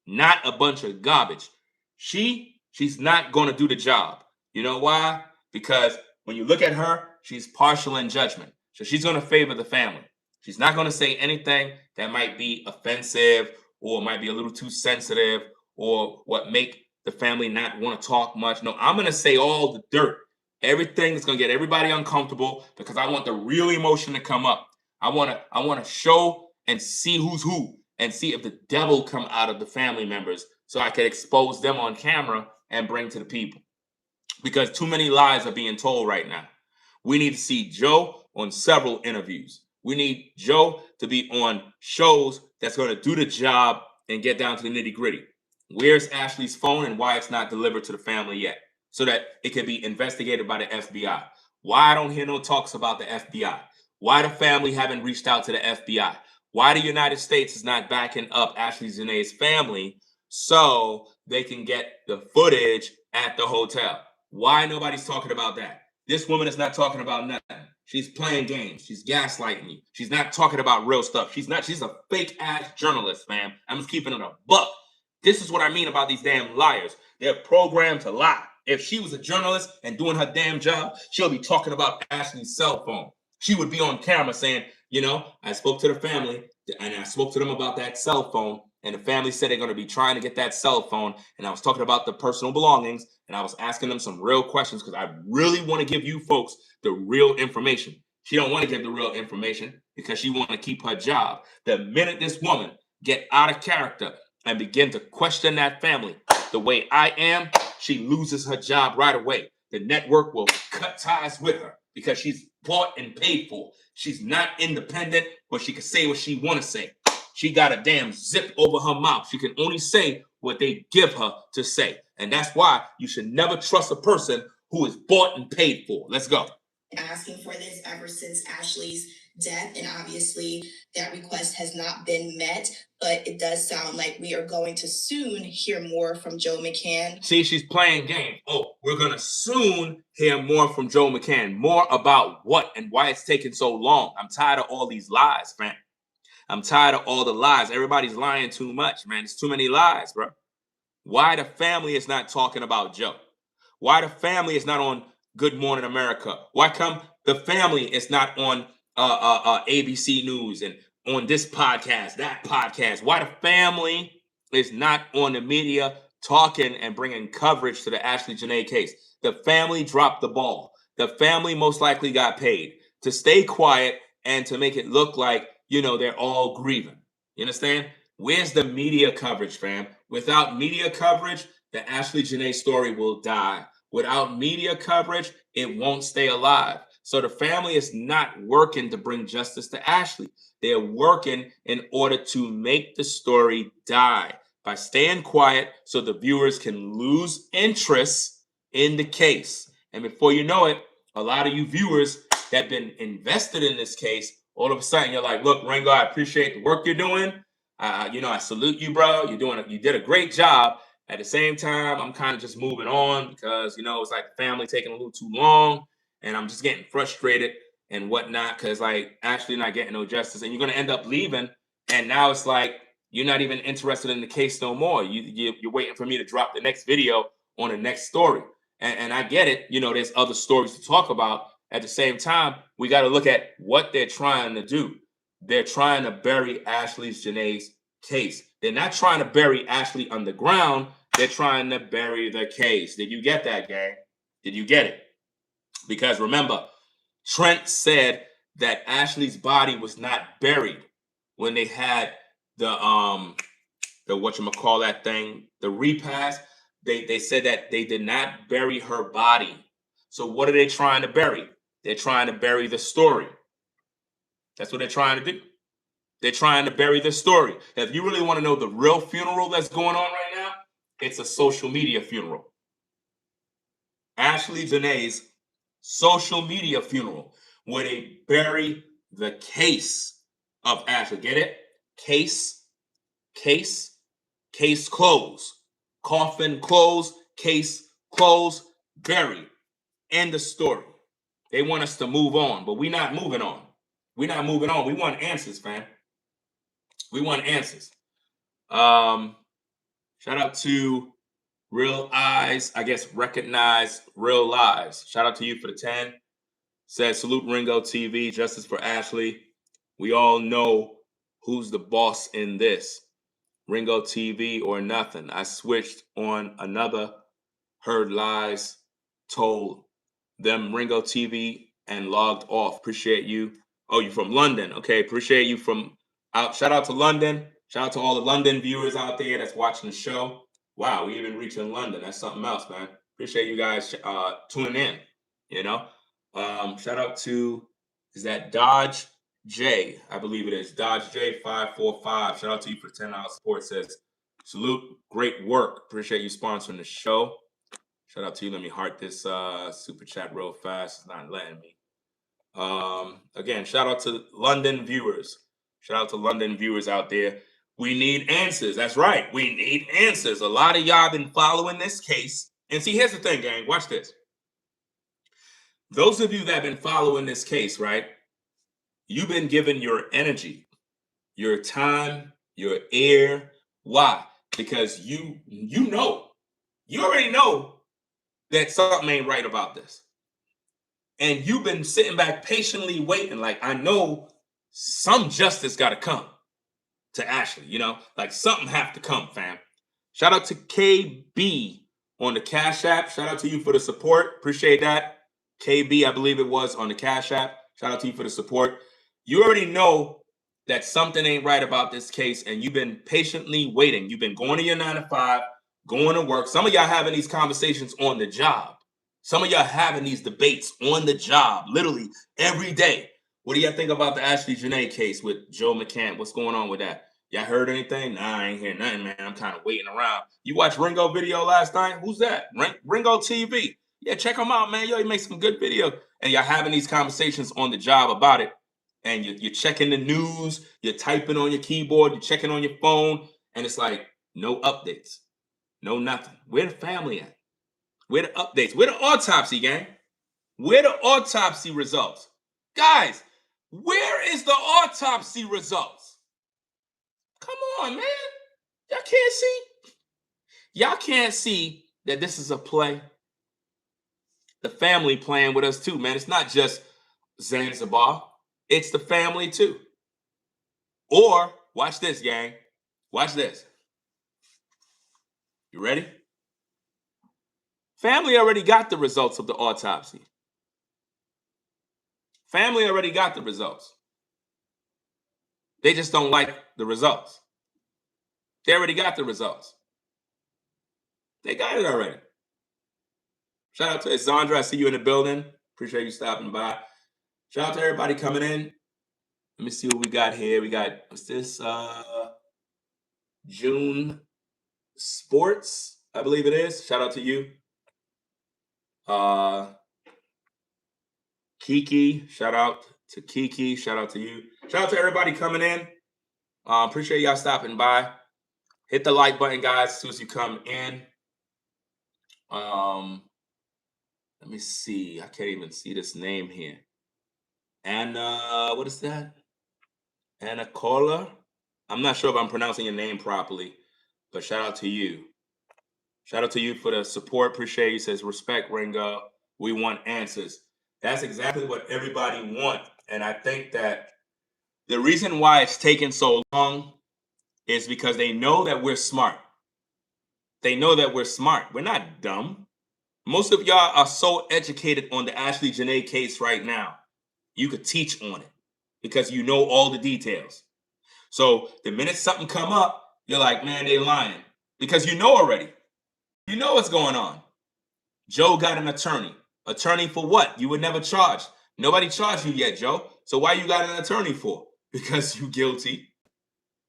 not a bunch of garbage. She's not going to do the job. You know why? Because when you look at her, she's partial in judgment. So she's going to favor the family. She's not going to say anything that might be offensive or might be a little too sensitive or what make the family not want to talk much. No, I'm going to say all the dirt. Everything that's going to get everybody uncomfortable, because I want the real emotion to come up. I want to show and see who's who and see if the devil come out of the family members so I can expose them on camera and bring to the people. Because too many lies are being told right now. We need to see Joe on several interviews. We need Joe to be on shows that's going to do the job and get down to the nitty gritty. Where's Ashlee's phone and why it's not delivered to the family yet, so that it can be investigated by the FBI? Why I don't hear no talks about the FBI? Why the family haven't reached out to the FBI? Why the United States is not backing up Ashlee Jenae's family so they can get the footage at the hotel? Why nobody's talking about that? This woman is not talking about nothing. She's playing games. She's gaslighting you. She's not talking about real stuff. She's a fake ass journalist, fam. I'm just keeping it a buck. This is what I mean about these damn liars. They're programmed to lie. If she was a journalist and doing her damn job, she'll be talking about Ashlee's cell phone. She would be on camera saying, I spoke to the family and I spoke to them about that cell phone. And the family said they're going to be trying to get that cell phone. And I was talking about the personal belongings. And I was asking them some real questions because I really want to give you folks the real information. She don't want to give the real information because she want to keep her job. The minute this woman get out of character and begin to question that family the way I am, she loses her job right away. The network will cut ties with her because she's bought and paid for. She's not independent, but she can say what she want to say. She got a damn zip over her mouth. She can only say what they give her to say. And that's why you should never trust a person who is bought and paid for. Let's go. Asking for this ever since Ashlee's death, and obviously that request has not been met, but it does sound like we are going to soon hear more from Joe McCann. See, she's playing game. Oh, we're going to soon hear more from Joe McCann. More about what and why it's taking so long. I'm tired of all these lies, man. I'm tired of all the lies. Everybody's lying too much, man. It's too many lies, bro. Why the family is not talking about Joe? Why the family is not on Good Morning America? Why come the family is not on ABC News and on this podcast, that podcast? Why the family is not on the media talking and bringing coverage to the Ashlee Jenae case? The family dropped the ball. The family most likely got paid to stay quiet and to make it look like, you know, they're all grieving. You understand? Where's the media coverage, fam? Without media coverage, the Ashlee Jenae story will die. Without media coverage, it won't stay alive. So the family is not working to bring justice to Ashlee. They're working in order to make the story die by staying quiet so the viewers can lose interest in the case. And before you know it, a lot of you viewers that have been invested in this case, all of a sudden you're like, look, Ringo, I appreciate the work you're doing. I salute you, bro. You did a great job. At the same time, I'm kind of just moving on because, it's like the family taking a little too long and I'm just getting frustrated and whatnot because, like, actually not getting no justice. And you're going to end up leaving. And now it's like you're not even interested in the case no more. You're waiting for me to drop the next video on the next story. And I get it. There's other stories to talk about. At the same time, we got to look at what they're trying to do. They're trying to bury Ashlee Jenae's case. They're not trying to bury Ashlee underground. They're trying to bury the case. Did you get that, gang? Did you get it? Because remember, Trent said that Ashlee's body was not buried when they had the whatchamacallit thing, the repast. They said that they did not bury her body. So what are they trying to bury? They're trying to bury the story. That's what they're trying to do. They're trying to bury the story. If you really want to know the real funeral that's going on right now, it's a social media funeral. Ashlee Jenae's social media funeral, where they bury the case of Ashlee. Get it? Case closed. Coffin closed, case closed, buried. End the story. They want us to move on, but we're not moving on. We're not moving on. We want answers, fam. We want answers. Shout out to Real Eyes, I guess recognize Real Lives. Shout out to you for the 10. Says, salute Ringo TV, justice for Ashlee. We all know who's the boss in this. Ringo TV or nothing. I switched on another, heard lies, told them Ringo TV and logged off. Appreciate you. Oh, you from London. Okay, appreciate you from out. Shout out to London. Shout out to all the London viewers out there that's watching the show. Wow, we even reaching London. That's something else, man. Appreciate you guys tuning in. Shout out to, is that Dodge J? I believe it is. Dodge J545. Shout out to you for $10 support. Says, salute, great work. Appreciate you sponsoring the show. Shout out to you. Let me heart this super chat real fast. It's not letting me. Again, shout out to London viewers. Shout out to London viewers out there. We need answers. That's right. We need answers. A lot of y'all been following this case. And see, here's the thing, gang. Watch this. Those of you that have been following this case, right? You've been given your energy, your time, your ear. Why? Because you already know that something ain't right about this. And you've been sitting back patiently waiting. Like, I know some justice got to come to Ashlee, like something have to come, fam. Shout out to KB on the Cash App. Shout out to you for the support. Appreciate that. KB, I believe it was on the Cash App. Shout out to you for the support. You already know that something ain't right about this case, and you've been patiently waiting. You've been going to your 9 to 5, going to work. Some of y'all having these conversations on the job. Some of y'all having these debates on the job, literally every day. What do y'all think about the Ashlee Jenae case with Joe McCann? What's going on with that? Y'all heard anything? Nah, I ain't hear nothing, man. I'm kind of waiting around. You watched Ringo video last night? Who's that? Ringo TV. Yeah, check him out, man. Yo, he makes some good video. And y'all having these conversations on the job about it. And you're checking the news. You're typing on your keyboard. You're checking on your phone. And it's like, no updates. No nothing. Where the family at? Where the updates? Where the autopsy, gang? Where the autopsy results? Guys, where is the autopsy results? Come on, man. Y'all can't see? Y'all can't see that this is a play? The family playing with us too, man. It's not just Zanzibar. It's the family too. Or, watch this, gang. Watch this. You ready? Family already got the results of the autopsy. Family already got the results. They just don't like the results. They already got the results. They got it already. Shout out to Zandra. I see you in the building. Appreciate you stopping by. Shout out to everybody coming in. Let me see what we got here. We got, what's this? June Sports, I believe it is. Shout out to you. Kiki, shout out to Kiki. Shout out to you. Shout out to everybody coming in. Appreciate y'all stopping by. Hit the like button, guys, as soon as you come in. Let me see. I can't even see this name here. Anna, what is that? Anna Cola. I'm not sure if I'm pronouncing your name properly, but shout out to you. Shout out to you for the support. Appreciate you. Says, respect, Ringo. We want answers. That's exactly what everybody wants. And I think that the reason why it's taken so long is because they know that we're smart. They know that we're smart. We're not dumb. Most of y'all are so educated on the Ashlee Jenae case right now. You could teach on it because you know all the details. So the minute something come up, you're like, man, they lying. Because you know already. You know what's going on. Joe got an attorney. Attorney for what? You were never charged. Nobody charged you yet, Joe. So why you got an attorney for? Because you guilty.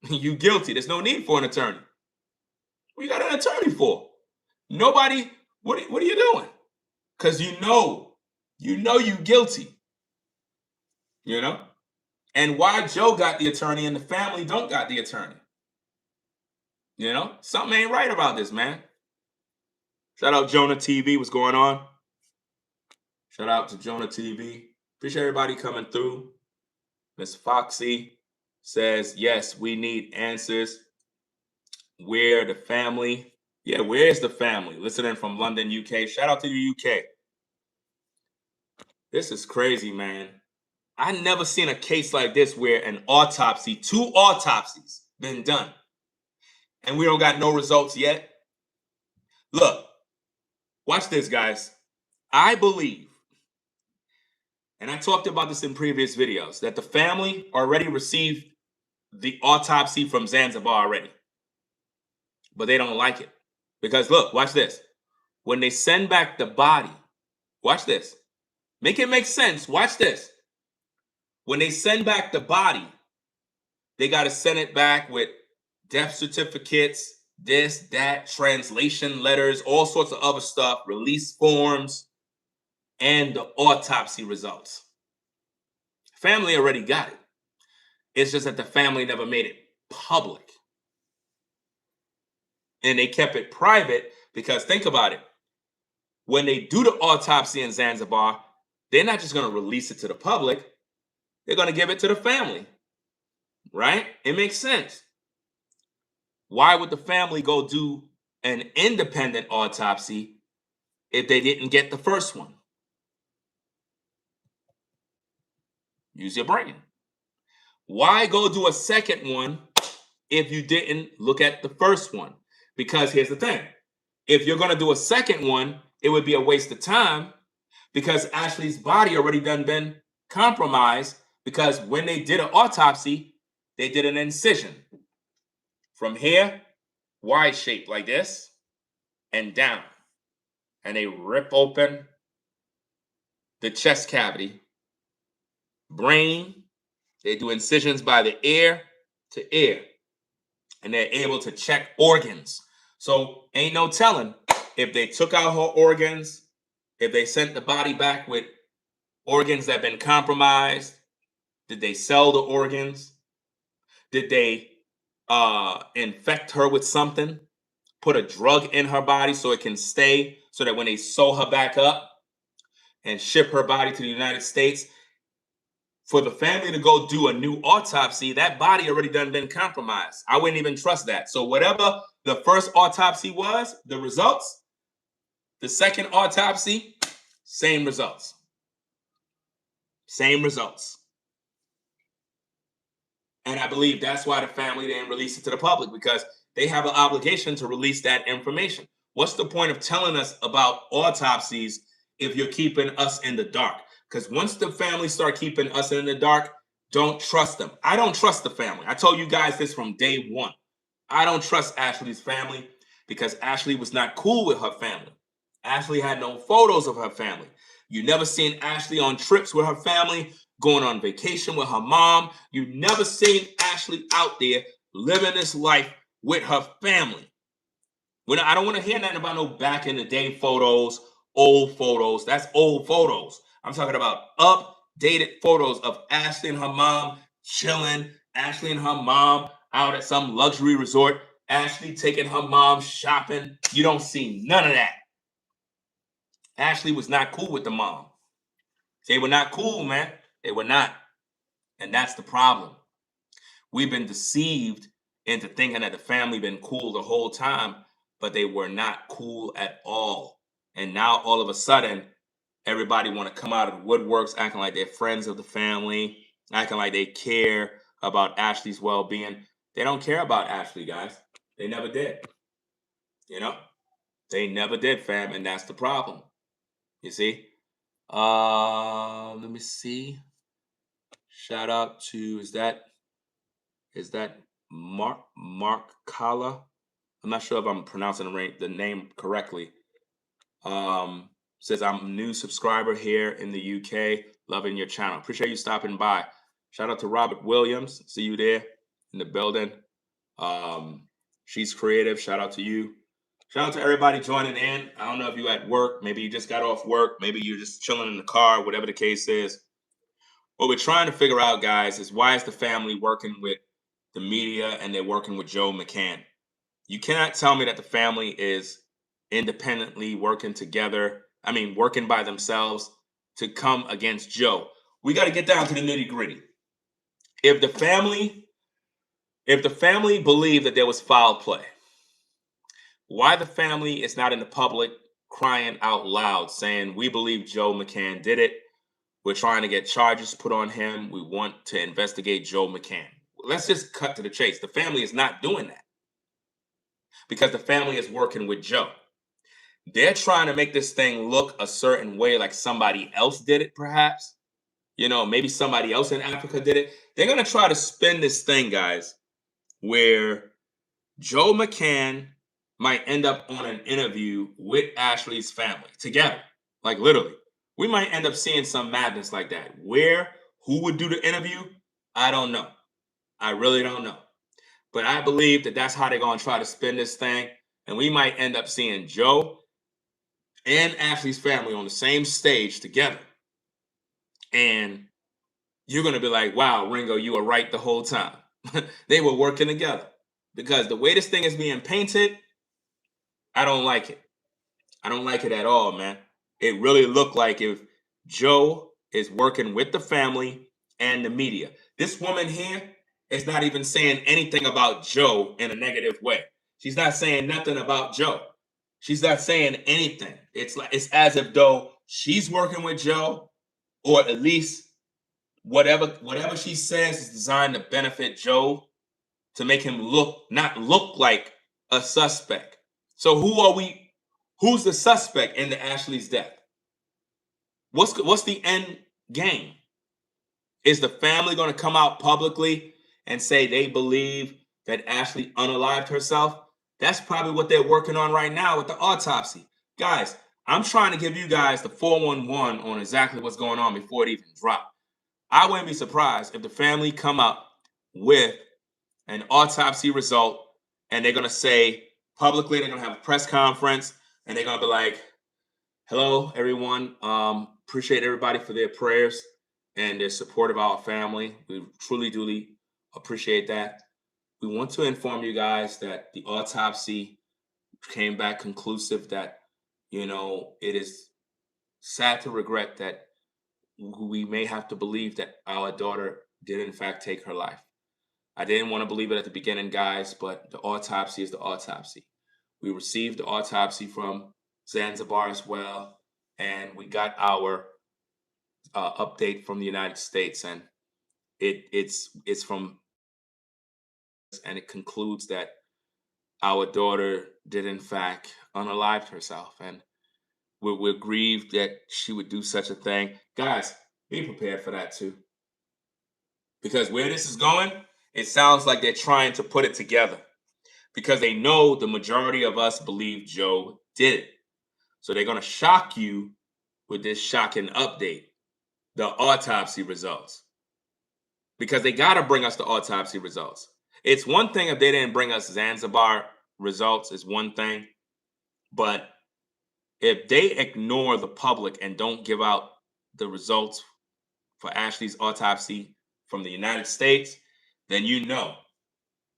You guilty. There's no need for an attorney. What you got an attorney for? Nobody, what are you doing? Because you know you guilty. You know? And why Joe got the attorney and the family don't got the attorney? You know? Something ain't right about this, man. Shout out Jonah TV. What's going on? Shout out to Jonah TV. Appreciate everybody coming through. Miss Foxy says, yes, we need answers. Where the family? Yeah, where's the family? Listening from London, UK. Shout out to the UK. This is crazy, man. I never seen a case like this where an autopsy, 2 autopsies been done. And we don't got no results yet. Look, watch this, guys. I believe, and I talked about this in previous videos, that the family already received the autopsy from Zanzibar already. But they don't like it. Because look, watch this. When they send back the body, watch this. Make it make sense. Watch this. When they send back the body, they got to send it back with death certificates, this, that, translation letters, all sorts of other stuff, release forms, and the autopsy results. Family already got it. It's just that the family never made it public. And they kept it private because think about it. When they do the autopsy in Zanzibar, they're not just going to release it to the public. They're going to give it to the family. Right? It makes sense. Why would the family go do an independent autopsy if they didn't get the first one? Use your brain. Why go do a second one if you didn't look at the first one? Because here's the thing. If you're going to do a second one, it would be a waste of time because Ashlee's body already done been compromised because when they did an autopsy, they did an incision from here, Y shape like this, and down. And they rip open the chest cavity, brain. They do incisions by the ear to ear. and they're able to check organs. So ain't no telling if they took out her organs, if they sent the body back with organs that have been compromised. Did they sell the organs? Did they infect her with something? Put a drug in her body so it can stay, so that when they sew her back up and ship her body to the United States, for the family to go do a new autopsy, that body already done been compromised. I wouldn't even trust that. So whatever the first autopsy was, the results, the second autopsy, same results. Same results. And I believe that's why the family didn't release it to the public, because they have an obligation to release that information. What's the point of telling us about autopsies if you're keeping us in the dark? Because once the family start keeping us in the dark, don't trust them. I don't trust the family. I told you guys this from day one. I don't trust Ashlee's family because Ashlee was not cool with her family. Ashlee had no photos of her family. You never seen Ashlee on trips with her family, going on vacation with her mom. You never seen Ashlee out there living this life with her family. I don't want to hear nothing about no back in the day photos, old photos. That's old photos. I'm talking about updated photos of Ashlee and her mom chilling, Ashlee and her mom out at some luxury resort, Ashlee taking her mom shopping. You don't see none of that. Ashlee was not cool with the mom. They were not cool, man. They were not. And that's the problem. We've been deceived into thinking that the family been cool the whole time, but they were not cool at all. And now all of a sudden, everybody want to come out of the woodworks acting like they're friends of the family, acting like they care about Ashlee's well-being. They don't care about Ashlee, guys. They never did. You know? They never did, fam, and that's the problem. You see? Let me see. Shout out to, is that Mark Kala? I'm not sure if I'm pronouncing the name correctly. Says, I'm a new subscriber here in the UK, loving your channel. Appreciate you stopping by. Shout out to Robert Williams. See you there in the building. She's creative. Shout out to you. Shout out to everybody joining in. I don't know if you're at work. Maybe you just got off work. Maybe you're just chilling in the car, whatever the case is. What we're trying to figure out, guys, is why is the family working with the media and they're working with Joe McCann? You cannot tell me that the family is independently working together. I mean, working by themselves to come against Joe. We got to get down to the nitty gritty. If the family believed that there was foul play, why the family is not in the public crying out loud saying, we believe Joe McCann did it. We're trying to get charges put on him. We want to investigate Joe McCann. Let's just cut to the chase. The family is not doing that because the family is working with Joe. They're trying to make this thing look a certain way, like somebody else did it, perhaps. You know, maybe somebody else in Africa did it. They're going to try to spin this thing, guys, where Joe McCann might end up on an interview with Ashlee's family together. Like literally. We might end up seeing some madness like that. Who would do the interview? I don't know. I really don't know. But I believe that that's how they're going to try to spin this thing. And we might end up seeing Joe and Ashlee's family on the same stage together. And you're going to be like, wow, Ringo, you were right the whole time. They were working together. Because the way this thing is being painted, I don't like it. I don't like it at all, man. It really looked like if Joe is working with the family and the media. This woman here is not even saying anything about Joe in a negative way. She's not saying nothing about Joe. She's not saying anything. It's as if though she's working with Joe, or at least whatever she says is designed to benefit Joe, to make him not look like a suspect. So who's the suspect in the Ashlee's death? What's the end game? Is the family going to come out publicly and say they believe that Ashlee unalived herself? That's probably what they're working on right now with the autopsy. Guys, I'm trying to give you guys the 411 on exactly what's going on before it even dropped. I wouldn't be surprised if the family come up with an autopsy result and they're gonna say publicly, they're gonna have a press conference, and they're gonna be like, "Hello, everyone. Appreciate everybody for their prayers and their support of our family. We truly, truly appreciate that. We want to inform you guys that the autopsy came back conclusive that, it is sad to regret that we may have to believe that our daughter did in fact take her life. I didn't want to believe it at the beginning, guys, but the autopsy is the autopsy. We received the autopsy from Zanzibar as well, and we got our update from the United States, and it's from, and it concludes that our daughter did in fact unalive herself, and we're grieved that she would do such a thing. Guys, be prepared for that too, because where this is going, it sounds like they're trying to put it together because they know the majority of us believe Joe did it. So they're going to shock you with this shocking update, the autopsy results, because they got to bring us the autopsy results. It's one thing if they didn't bring us Zanzibar results, is one thing. But if they ignore the public and don't give out the results for Ashlee's autopsy from the United States, then you know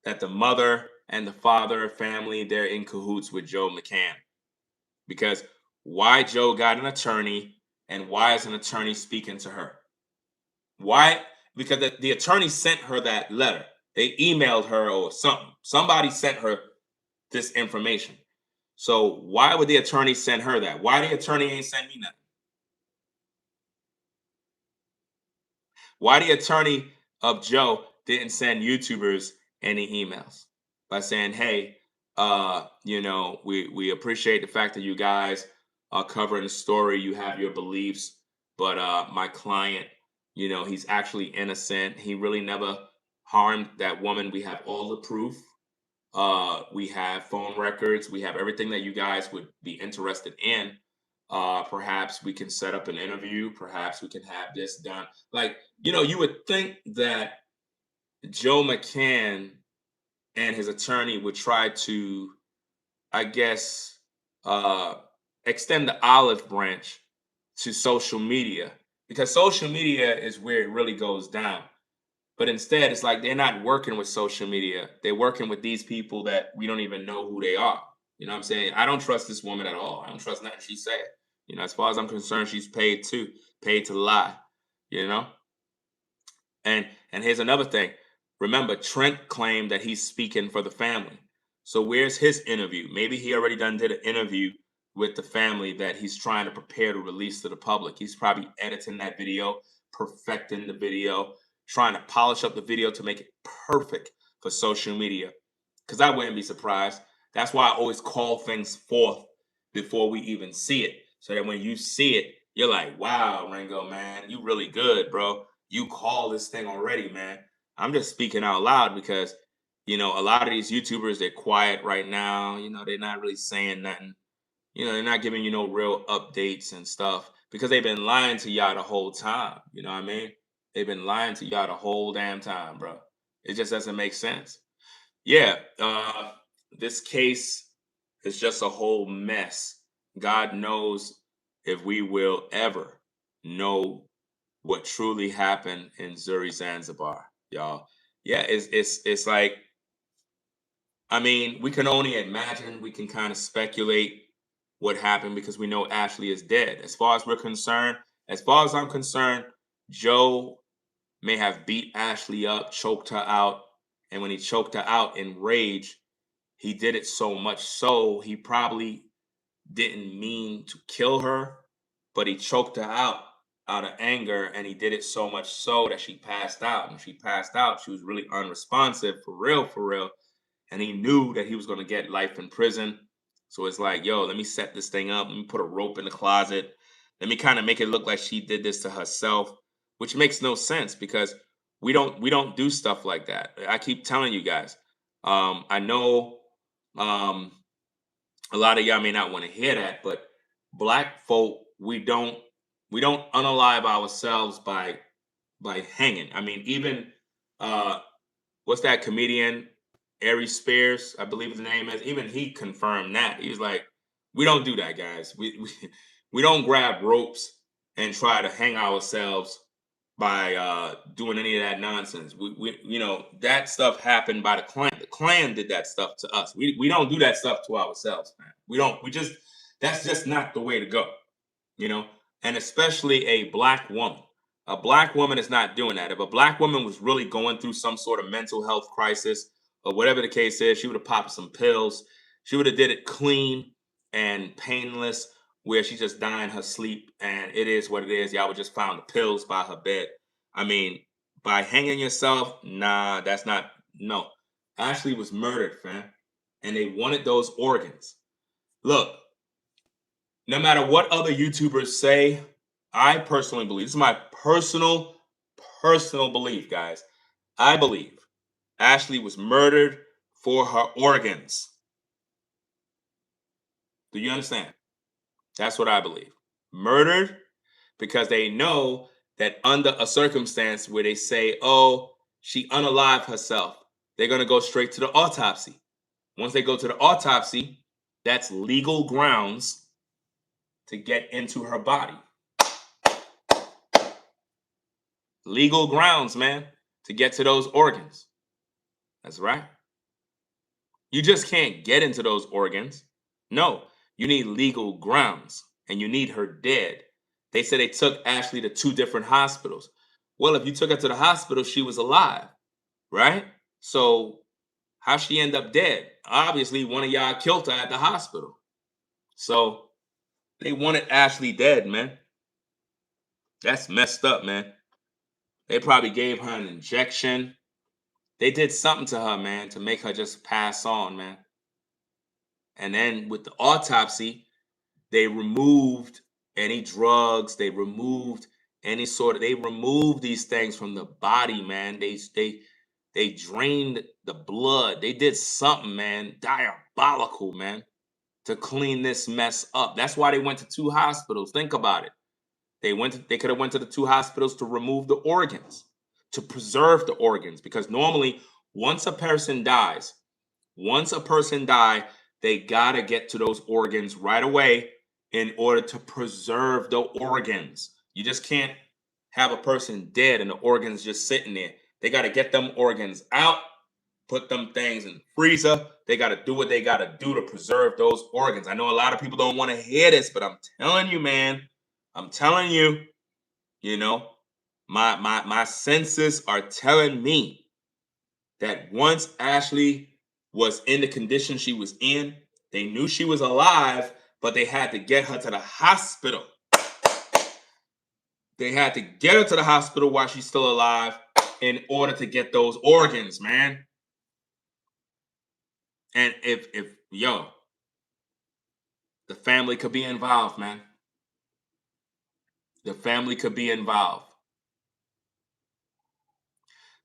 that the mother and the father family, they're in cahoots with Joe McCann. Because why Joe got an attorney and why is an attorney speaking to her? Why? Because the attorney sent her that letter. They emailed her or something. Somebody sent her this information. So why would the attorney send her that? Why the attorney ain't send me nothing? Why the attorney of Joe didn't send YouTubers any emails by saying, "Hey, we appreciate the fact that you guys are covering the story. You have your beliefs, but my client, he's actually innocent. He really never harmed that woman. We have all the proof. We have phone records. We have everything that you guys would be interested in. Perhaps we can set up an interview. Perhaps we can have this done." Like, you would think that Joe McCann and his attorney would try to, I guess, uh, extend the olive branch to social media, because social media is where it really goes down. But instead, it's like they're not working with social media. They're working with these people that we don't even know who they are. You know what I'm saying? I don't trust this woman at all. I don't trust nothing she said. As far as I'm concerned, she's paid to lie. You know? And here's another thing. Remember, Trent claimed that he's speaking for the family. So where's his interview? Maybe he already did an interview with the family that he's trying to prepare to release to the public. He's probably editing that video, perfecting the video, trying to polish up the video to make it perfect for social media. Because I wouldn't be surprised. That's why I always call things forth before we even see it. So that when you see it, you're like, wow, Ringo, man, you really good, bro. You call this thing already, man. I'm just speaking out loud because, a lot of these YouTubers, they're quiet right now. They're not really saying nothing. They're not giving you no real updates and stuff because they've been lying to y'all the whole time. You know what I mean? They've been lying to y'all the whole damn time, bro. It just doesn't make sense. Yeah, this case is just a whole mess. God knows if we will ever know what truly happened in Zuri, Zanzibar, y'all. Yeah, it's like, I mean, we can only imagine, we can kind of speculate what happened because we know Ashlee is dead. As far as we're concerned, as far as I'm concerned, Joe may have beat Ashlee up, choked her out, and when he choked her out in rage, he did it so much so he probably didn't mean to kill her, but he choked her out of anger, and he did it so much so that she passed out. And she passed out, she was really unresponsive, for real, for real. And he knew that he was going to get life in prison. So it's like, yo, let me set this thing up. Let me put a rope in the closet. Let me kind of make it look like she did this to herself, which makes no sense because we don't do stuff like that. I keep telling you guys. I know um, a lot of y'all may not want to hear that, but black folk, we don't unalive ourselves by hanging. I mean, even what's that comedian? Ari Spears, I believe his name is, even he confirmed that. He was like, we don't do that, guys. We don't grab ropes and try to hang ourselves by doing any of that nonsense. We that stuff happened by the Klan. The Klan did that stuff to us. We don't do that stuff to ourselves, man. That's just not the way to go, you know, and especially a black woman. A black woman is not doing that. If a black woman was really going through some sort of mental health crisis or whatever the case is, she would have popped some pills. She would have did it clean and painless, where she just dying her sleep, and it is what it is. Y'all would just found the pills by her bed. I mean, by hanging yourself, nah, that's not, no. Ashlee was murdered, fam, and they wanted those organs. Look, no matter what other YouTubers say, I personally believe, this is my personal belief, guys. I believe Ashlee was murdered for her organs. Do you understand? That's what I believe. Murdered because they know that under a circumstance where they say, oh, she unalived herself, they're going to go straight to the autopsy. Once they go to the autopsy, that's legal grounds to get into her body. Legal grounds, man, to get to those organs. That's right. You just can't get into those organs. No, you need legal grounds, and you need her dead. They said they took Ashlee to 2 different hospitals. Well, if you took her to the hospital, she was alive, right? So how she end up dead? Obviously, one of y'all killed her at the hospital. So they wanted Ashlee dead, man. That's messed up, man. They probably gave her an injection. They did something to her, man, to make her just pass on, man. And then with the autopsy, they removed any drugs. They removed they removed these things from the body, man. They drained the blood. They did something, man, diabolical, man, to clean this mess up. That's why they went to 2 hospitals. Think about it. They could have went to the 2 hospitals to remove the organs, to preserve the organs, because normally once a person dies, they got to get to those organs right away in order to preserve the organs. You just can't have a person dead and the organs just sitting there. They got to get them organs out, put them things in the freezer. They got to do what they got to do to preserve those organs. I know a lot of people don't want to hear this, but I'm telling you, man, I'm telling you, you know, my senses are telling me that once Ashlee was in the condition she was in, they knew she was alive, but they had to get her to the hospital. They had to get her to the hospital while she's still alive in order to get those organs, man. And if the family could be involved, man. The family could be involved.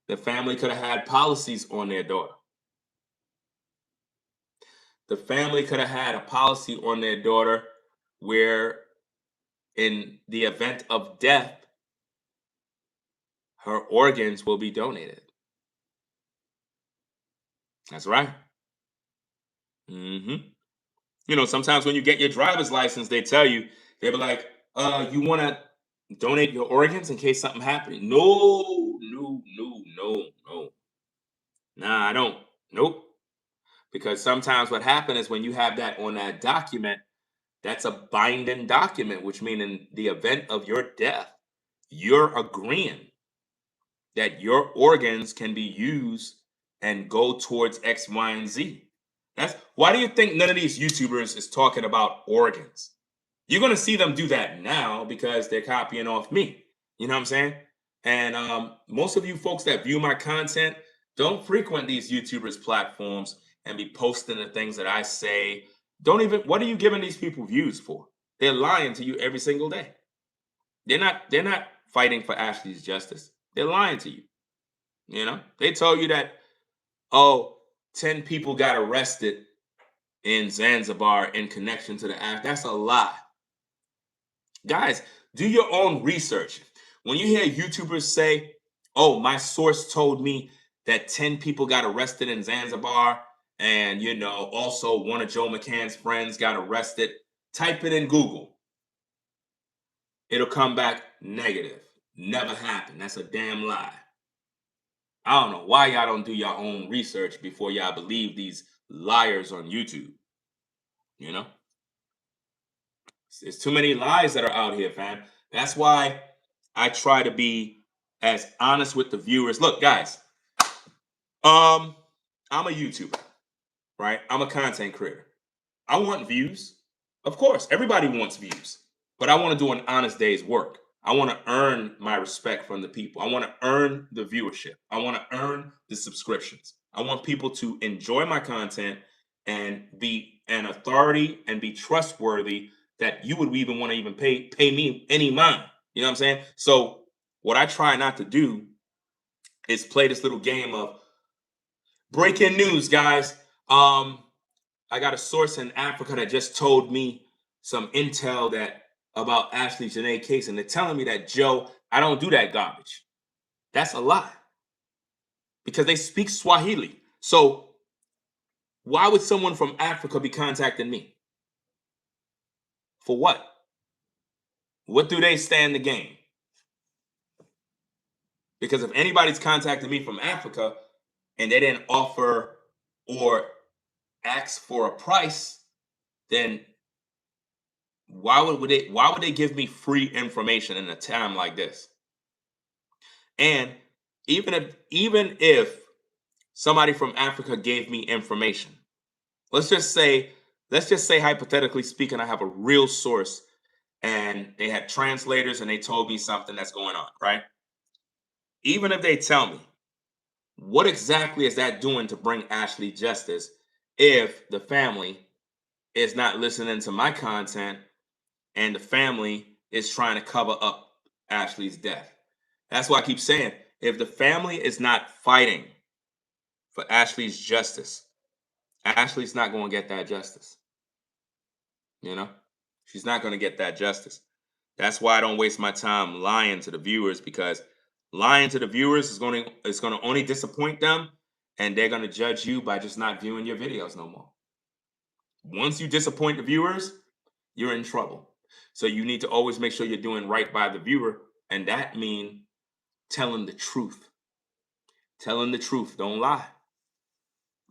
The family could have had policies on their daughter. The family could have had a policy on their daughter where, in the event of death, her organs will be donated. That's right. You know, sometimes when you get your driver's license, they tell you, they'll be like, you want to donate your organs in case something happens? No. Nah, I don't. Nope. Because sometimes what happens is when you have that on that document, that's a binding document, which means in the event of your death, you're agreeing that your organs can be used and go towards X, Y, and Z. That's why do you think none of these YouTubers is talking about organs? You're gonna see them do that now because they're copying off me. You know what I'm saying? And most of you folks that view my content don't frequent these YouTubers' platforms and be posting the things that I say. Don't even. What are you giving these people views for? They're lying to you every single day. They're not fighting for Ashlee's justice. They're lying to you. You know, they told you that, oh, 10 people got arrested in Zanzibar in connection to the act. That's a lie. Guys, do your own research. When you hear YouTubers say, oh, my source told me that 10 people got arrested in Zanzibar, and also one of Joe McCann's friends got arrested. Type it in Google. It'll come back negative. Never happened. That's a damn lie. I don't know why y'all don't do your own research before y'all believe these liars on YouTube. There's too many lies that are out here, fam. That's why I try to be as honest with the viewers. Look, guys, I'm a YouTuber, right? I'm a content creator. I want views. Of course, everybody wants views, but I want to do an honest day's work. I want to earn my respect from the people. I want to earn the viewership. I want to earn the subscriptions. I want people to enjoy my content and be an authority and be trustworthy that you would even want to even pay me any mind. You know what I'm saying? So what I try not to do is play this little game of breaking news, guys. I got a source in Africa that just told me some intel about Ashlee Jenae case, and they're telling me that, Joe, I don't do that garbage. That's a lie. Because they speak Swahili. So why would someone from Africa be contacting me? For what? What do they stand to gain? Because if anybody's contacting me from Africa and they didn't offer or ask for a price, then why would they give me free information in a time like this? And even if somebody from Africa gave me information, let's just say hypothetically speaking, I have a real source and they had translators and they told me something that's going on, right? Even if they tell me, what exactly is that doing to bring Ashlee justice if the family is not listening to my content and the family is trying to cover up Ashlee's death? That's why I keep saying, if the family is not fighting for Ashlee's justice, Ashlee's not going to get that justice. She's not going to get that justice. That's why I don't waste my time lying to the viewers, because lying to the viewers is going to only disappoint them, and they're going to judge you by just not viewing your videos no more. Once you disappoint the viewers, you're in trouble. So you need to always make sure you're doing right by the viewer, and that means telling the truth. Telling the truth, don't lie.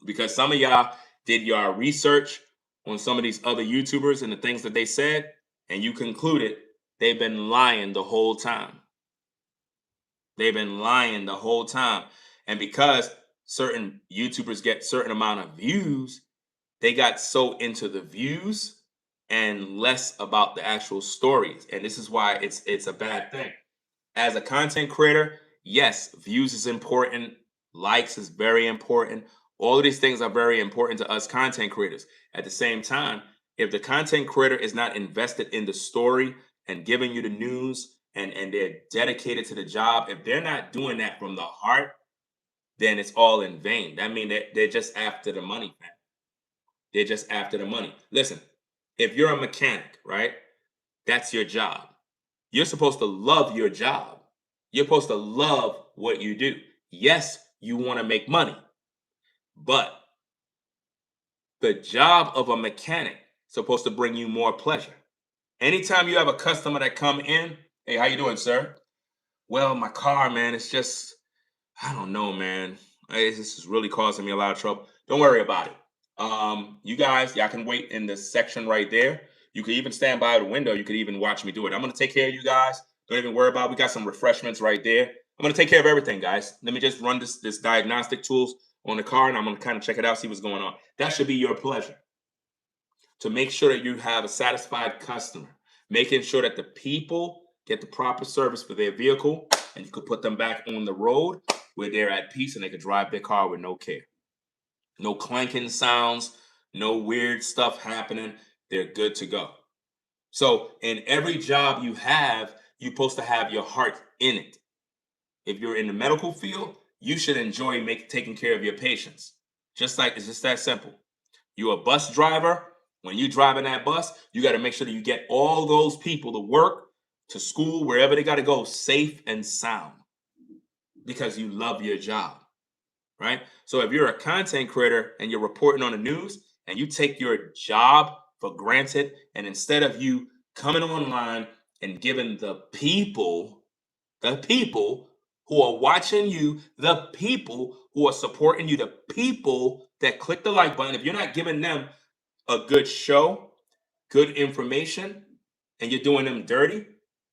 Because some of y'all did your research on some of these other YouTubers and the things that they said, and you concluded they've been lying the whole time. They've been lying the whole time. And because certain YouTubers get certain amount of views, they got so into the views and less about the actual stories. And this is why it's a bad thing. As a content creator, yes, views is important. Likes is very important. All of these things are very important to us content creators. At the same time, if the content creator is not invested in the story and giving you the news and they're dedicated to the job, if they're not doing that from the heart, then it's all in vain. That means they're just after the money, man. They're just after the money. Listen, if you're a mechanic, right? That's your job. You're supposed to love your job. You're supposed to love what you do. Yes, you want to make money, but the job of a mechanic is supposed to bring you more pleasure. Anytime you have a customer that come in, hey, how you doing, sir? Well, my car, man, it's just, I don't know, man. This is really causing me a lot of trouble. Don't worry about it. You guys, y'all can wait in the section right there. You could even stand by the window. You could even watch me do it. I'm going to take care of you guys. Don't even worry about it. We got some refreshments right there. I'm going to take care of everything, guys. Let me just run this diagnostic tools on the car, and I'm going to kind of check it out, see what's going on. That should be your pleasure. To make sure that you have a satisfied customer, making sure that the people get the proper service for their vehicle, and you could put them back on the road where they're at peace and they could drive their car with no care. No clanking sounds, no weird stuff happening. They're good to go. So in every job you have, you're supposed to have your heart in it. If you're in the medical field, you should enjoy taking care of your patients. It's just that simple. You're a bus driver. When you're driving that bus, you got to make sure that you get all those people to work, to school, wherever they got to go, safe and sound, because you love your job. right? So if you're a content creator and you're reporting on the news and you take your job for granted, and instead of you coming online and giving the people who are watching you, the people who are supporting you, the people that click the like button, if you're not giving them a good show, good information, and you're doing them dirty,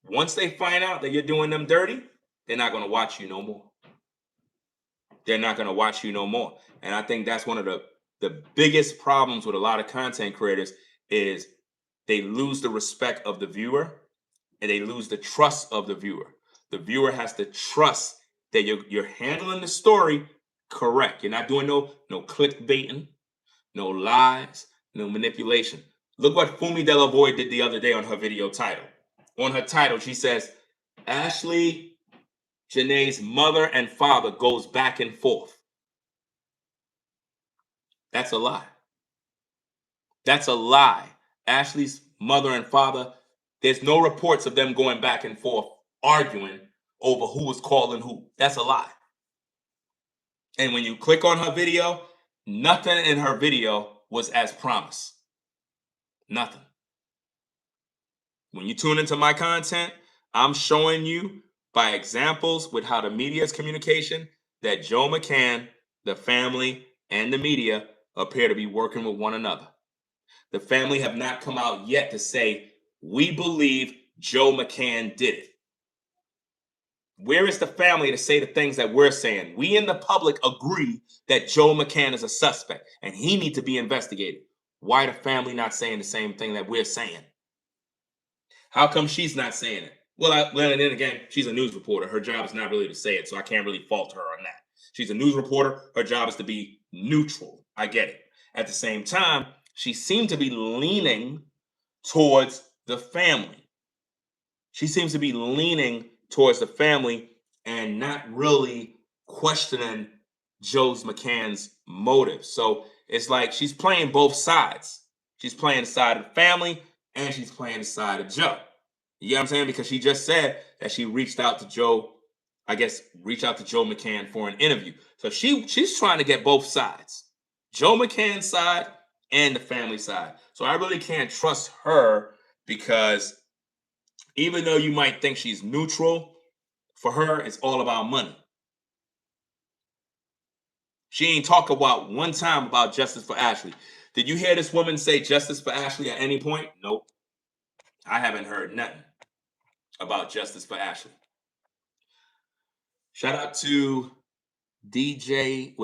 once they find out that you're doing them dirty, they're not going to watch you no more. They're not going to watch you no more. And I think that's one of the biggest problems with a lot of content creators is they lose the respect of the viewer and they lose the trust of the viewer. The viewer has to trust that you're handling the story correct. You're not doing no clickbaiting, no lies, no manipulation. Look what Fumi Delavoye did the other day on her video title. On her title, she says, Ashlee Jenae's mother and father goes back and forth. That's a lie. That's a lie. Ashlee's mother and father, there's no reports of them going back and forth arguing over who was calling who. That's a lie. And when you click on her video, nothing in her video was as promised. Nothing. When you tune into my content, I'm showing you by examples with how the media's communication that Joe McCann, the family, and the media appear to be working with one another. The family have not come out yet to say, we believe Joe McCann did it. Where is the family to say the things that we're saying? We in the public agree that Joe McCann is a suspect and he needs to be investigated. Why the family not saying the same thing that we're saying? How come she's not saying it? Well, and then again, she's a news reporter. Her job is not really to say it, so I can't really fault her on that. She's a news reporter. Her job is to be neutral. I get it. At the same time, she seemed to be leaning towards the family. She seems to be leaning towards the family and not really questioning Joe McCann's motives. So it's like she's playing both sides. She's playing the side of the family and she's playing the side of Joe. You get what I'm saying? Because she just said that she reached out to Joe, reached out to Joe McCann for an interview. So she's trying to get both sides, Joe McCann's side and the family side. So I really can't trust her because even though you might think she's neutral, for her, it's all about money. She ain't talk about one time about justice for Ashlee. Did you hear this woman say justice for Ashlee at any point? Nope. I haven't heard nothing about justice for Ashlee. Shout out to DJT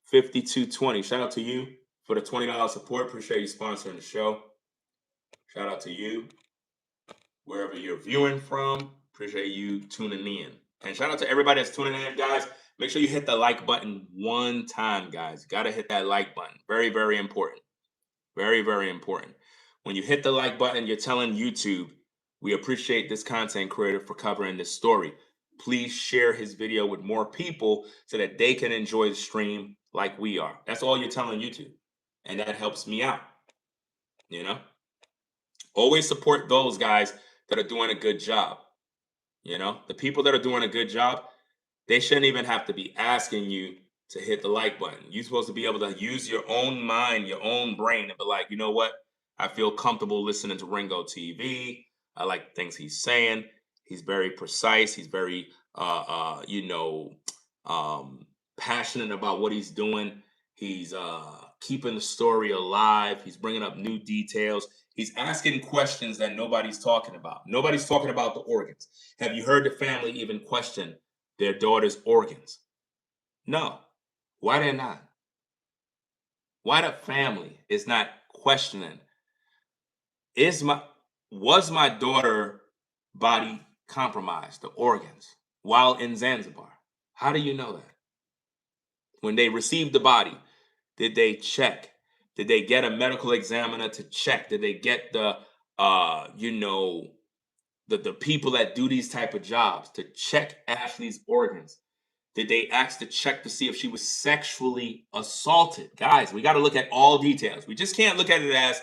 5220. Shout out to you for the $20 support. Appreciate you sponsoring the show. Shout out to you wherever you're viewing from. Appreciate you tuning in. And shout out to everybody that's tuning in, guys. Make sure you hit the like button one time, guys. Got to hit that like button. Very, very important. Very, very important. When you hit the like button, you're telling YouTube, we appreciate this content creator for covering this story. Please share his video with more people so that they can enjoy the stream like we are. That's all you're telling YouTube. And that helps me out. You know? Always support those guys that are doing a good job. You know, the people that are doing a good job, they shouldn't even have to be asking you to hit the like button. You're supposed to be able to use your own mind, your own brain, and be like, you know what? I feel comfortable listening to Ringo TV. I like the things he's saying. He's very precise. He's very, passionate about what he's doing. He's keeping the story alive. He's bringing up new details. He's asking questions that nobody's talking about. Nobody's talking about the organs. Have you heard the family even question their daughter's organs? No. Why they're not? Why the family is not questioning? Was my daughter body compromised, the organs, while in Zanzibar? How do you know that? When they received the body, did they check? Did they get a medical examiner to check? Did they get the people that do these type of jobs to check Ashlee's organs? Did they ask to check to see if she was sexually assaulted? Guys, we got to look at all details. We just can't look at it as,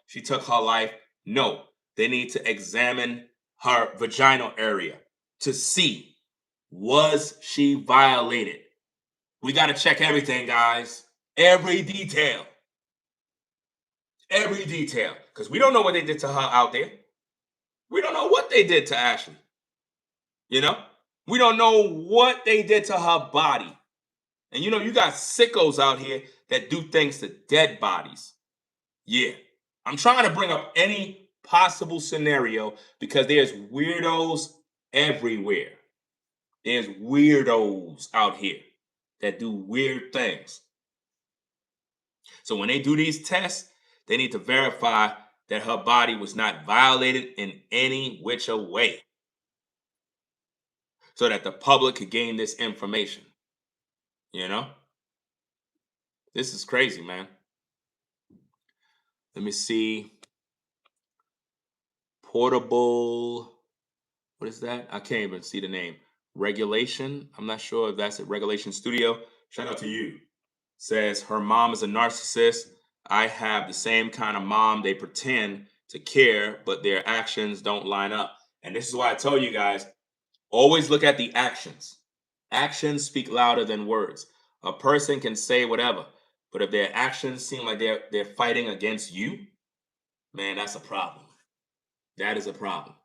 she took her life. No, they need to examine her vaginal area. to see, was she violated? We got to check everything, guys. Every detail. Every detail. Because we don't know what they did to her out there. We don't know what they did to Ashlee. You know? We don't know what they did to her body. And you know, you got sickos out here that do things to dead bodies. Yeah. I'm trying to bring up any possible scenario because there's weirdos everywhere. There's weirdos out here that do weird things. So when they do these tests, they need to verify that her body was not violated in any which way so that the public could gain this information. You know? This is crazy, man. Let me see. Portable, what is that? I can't even see the name. Regulation. I'm not sure if that's at Regulation Studio. Shout out to you. Says her mom is a narcissist. I have the same kind of mom. They pretend to care, but their actions don't line up. And this is why I tell you guys, always look at the actions. Actions speak louder than words. A person can say whatever, but if their actions seem like they're fighting against you, man, that's a problem. That is a problem.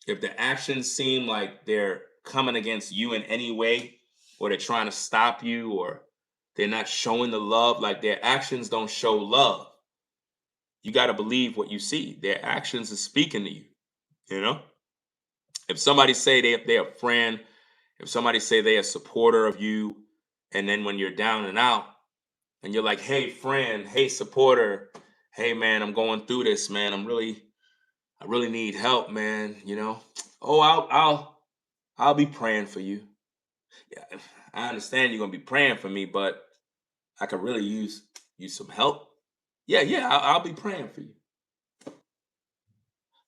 If the actions seem like they're coming against you in any way, or they're trying to stop you, or they're not showing the love, like their actions don't show love, you got to believe what you see. Their actions are speaking to you, you know? If somebody say they're a friend, if somebody say they're a supporter of you, and then when you're down and out, and you're like, hey, friend, hey, supporter, hey, man, I'm going through this, man. I really need help, man. You know, oh, I'll be praying for you. Yeah, I understand you're gonna be praying for me, but I could really use some help. Yeah, I'll be praying for you,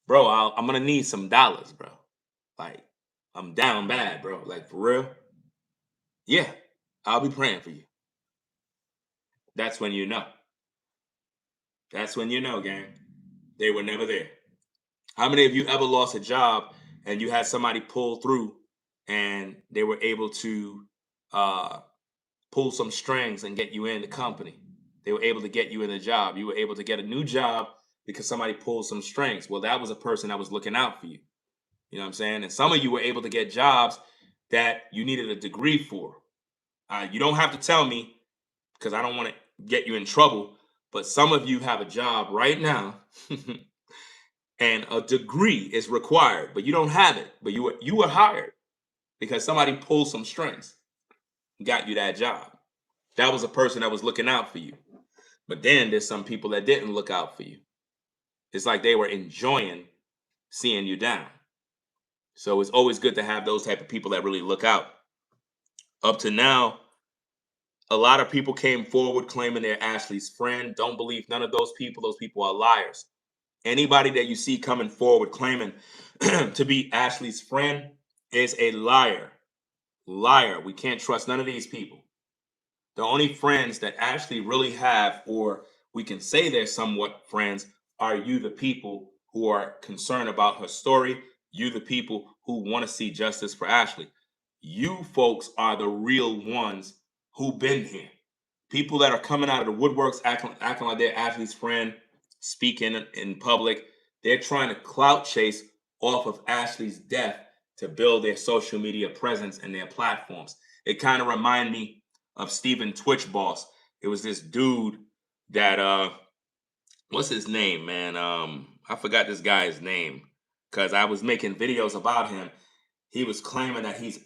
bro. I'm gonna need some dollars, bro. Like, I'm down bad, bro. Like, for real. Yeah, I'll be praying for you. That's when you know. That's when you know, gang. They were never there. How many of you ever lost a job and you had somebody pull through and they were able to pull some strings and get you in the company? They were able to get you in the job. You were able to get a new job because somebody pulled some strings. Well, that was a person that was looking out for you. You know what I'm saying? And some of you were able to get jobs that you needed a degree for. You don't have to tell me because I don't want to get you in trouble. But some of you have a job right now and a degree is required, but you don't have it. But you were hired because somebody pulled some strings, got you that job. That was a person that was looking out for you. But then there's some people that didn't look out for you. It's like they were enjoying seeing you down. So it's always good to have those type of people that really look out. Up to now, a lot of people came forward claiming they're Ashlee's friend. Don't believe none of those people. Those people are liars. Anybody that you see coming forward claiming to be Ashlee's friend is a liar. Liar. We can't trust none of these people. The only friends that Ashlee really have, or we can say they're somewhat friends, are you, the people who are concerned about her story. You, the people who want to see justice for Ashlee. You folks are the real ones who've been here. People that are coming out of the woodworks acting like they're Ashlee's friend, speaking in public. They're trying to clout chase off of Ashlee's death to build their social media presence and their platforms. It kind of reminded me of Steven Twitch Boss. It was this dude that what's his name, man? I forgot this guy's name because I was making videos about him. He was claiming that he's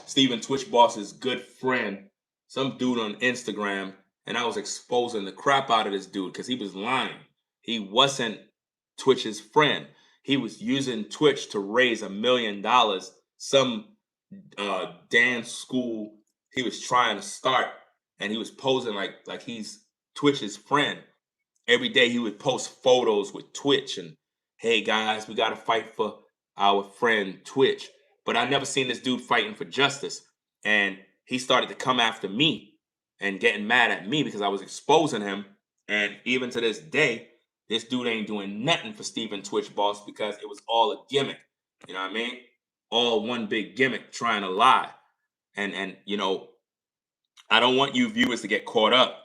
Steven Twitch Boss's good friend, some dude on Instagram, and I was exposing the crap out of this dude because he was lying. He wasn't Twitch's friend. He was using Twitch to raise $1 million. Some dance school he was trying to start, and he was posing like he's Twitch's friend. Every day he would post photos with Twitch and, hey guys, we got to fight for our friend Twitch. But I never seen this dude fighting for justice. And he started to come after me and getting mad at me because I was exposing him. And even to this day, This dude ain't doing nothing for Stephen Twitch Boss because it was all a gimmick. You know what I mean? All one big gimmick trying to lie. And you know, I don't want you viewers to get caught up.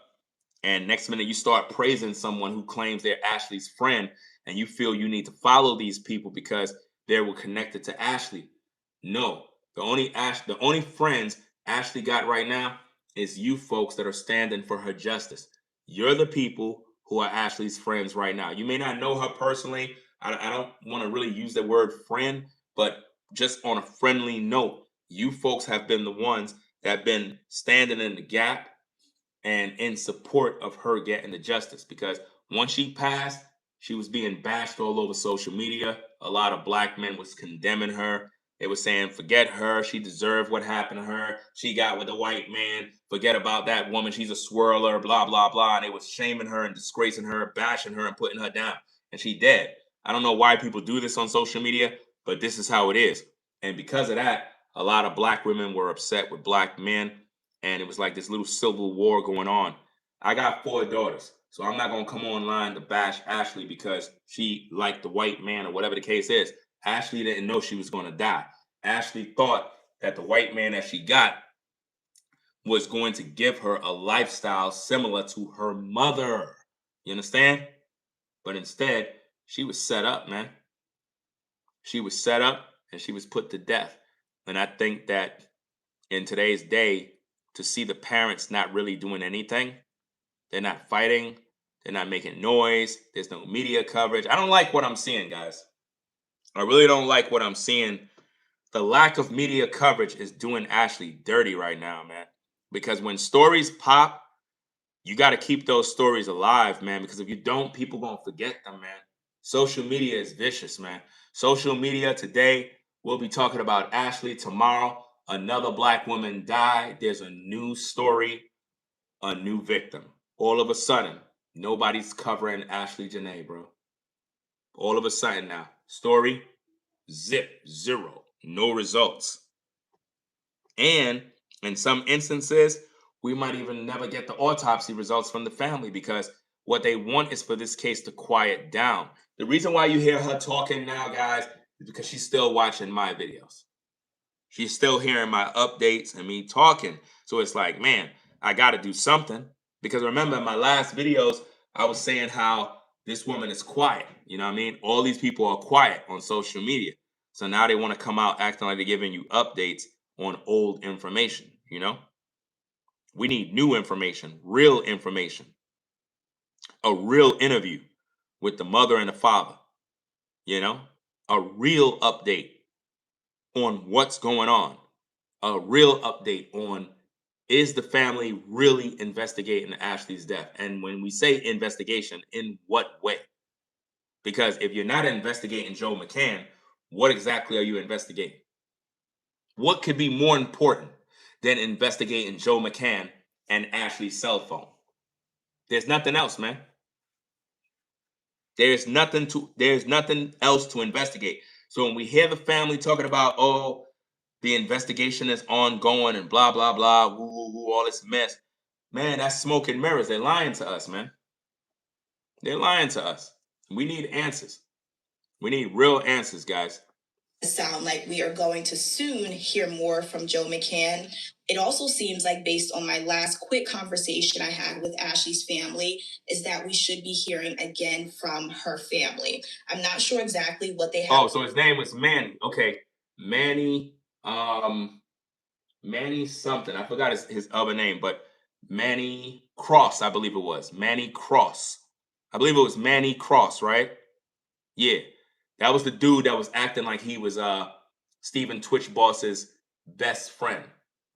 And next minute you start praising someone who claims they're Ashlee's friend, and you feel you need to follow these people because they were connected to Ashlee. No, the only friends Ashlee got right now is you folks that are standing for her justice. You're the people who are Ashlee's friends right now. You may not know her personally. I don't want to really use the word friend, but just on a friendly note, you folks have been the ones that have been standing in the gap and in support of her getting the justice, because once she passed, she was being bashed all over social media. A lot of black men was condemning her. They were saying, forget her. She deserved what happened to her. She got with the white man. Forget about that woman. She's a swirler, blah, blah, blah. And they was shaming her and disgracing her, bashing her and putting her down. And she dead. I don't know why people do this on social media, but this is how it is. And because of that, a lot of black women were upset with black men, and it was like this little civil war going on. I got 4 daughters, so I'm not gonna come online to bash Ashlee because she liked the white man or whatever the case is. Ashlee didn't know she was gonna die. Ashlee thought that the white man that she got was going to give her a lifestyle similar to her mother. You understand? But instead, she was set up, man. She was set up and she was put to death. And I think that in today's day, to see the parents not really doing anything, they're not fighting, they're not making noise, there's no media coverage. I don't like what I'm seeing, guys. I really don't like what I'm seeing. The lack of media coverage is doing Ashlee dirty right now, man. Because when stories pop, you got to keep those stories alive, man. Because if you don't, people gonna forget them, man. Social media is vicious, man. Social media today, we'll be talking about Ashlee. Tomorrow, another black woman died. There's a new story, a new victim. All of a sudden, nobody's covering Ashlee Jenae, bro. All of a sudden now, story, zip, zero, no results. And in some instances, we might even never get the autopsy results from the family because what they want is for this case to quiet down. The reason why you hear her talking now, guys, is because she's still watching my videos. She's still hearing my updates and me talking. So it's like, man, I got to do something. Because remember, in my last videos, I was saying how this woman is quiet. You know what I mean? All these people are quiet on social media. So now they want to come out acting like they're giving you updates on old information, you know? We need new information, real information, a real interview with the mother and the father, you know? A real update on what's going on, a real update on, is the family really investigating Ashlee's death? And when we say investigation, in what way? Because if you're not investigating Joe McCann, what exactly are you investigating? What could be more important than investigating Joe McCann and Ashlee's cell phone? There's nothing else, man. There's nothing else to investigate. So when we hear the family talking about, oh, the investigation is ongoing and blah, blah, blah, woo, woo, woo, all this mess, man, that's smoke and mirrors. They're lying to us, man. They're lying to us. We need answers. We need real answers, guys. Sound like we are going to soon hear more from Joe McCann. It also seems like, based on my last quick conversation I had with Ashlee's family, is that we should be hearing again from her family. I'm not sure exactly what they have. Oh, so his name was Manny. Okay. Manny, Manny something. I forgot his other name, but Manny Cross, I believe it was. Manny Cross. I believe it was Manny Cross, right? Yeah. That was the dude that was acting like he was Stephen Twitch Boss's best friend.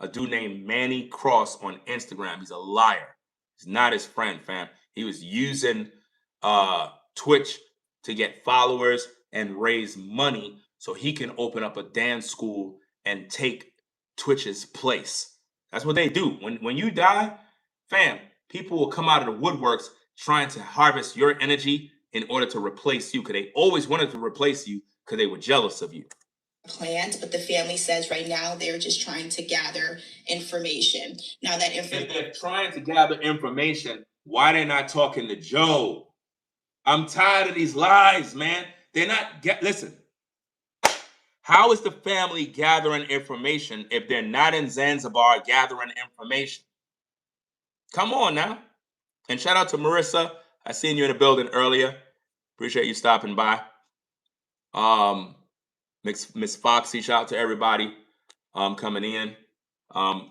A dude named Manny Cross on Instagram. He's a liar. He's not his friend, fam. He was using Twitch to get followers and raise money so he can open up a dance school and take Twitch's place. That's what they do. When you die, fam, people will come out of the woodworks trying to harvest your energy in order to replace you, because they always wanted to replace you because they were jealous of you. Planned, but the family says right now they're just trying to gather information. Now that if they're trying to gather information, why they're not talking to Joe? I'm tired of these lies, man. They're not listen. How is the family gathering information if they're not in Zanzibar gathering information? Come on now. And shout out to Marissa. I seen you in the building earlier. Appreciate you stopping by. Miss Foxy, shout out to everybody coming in.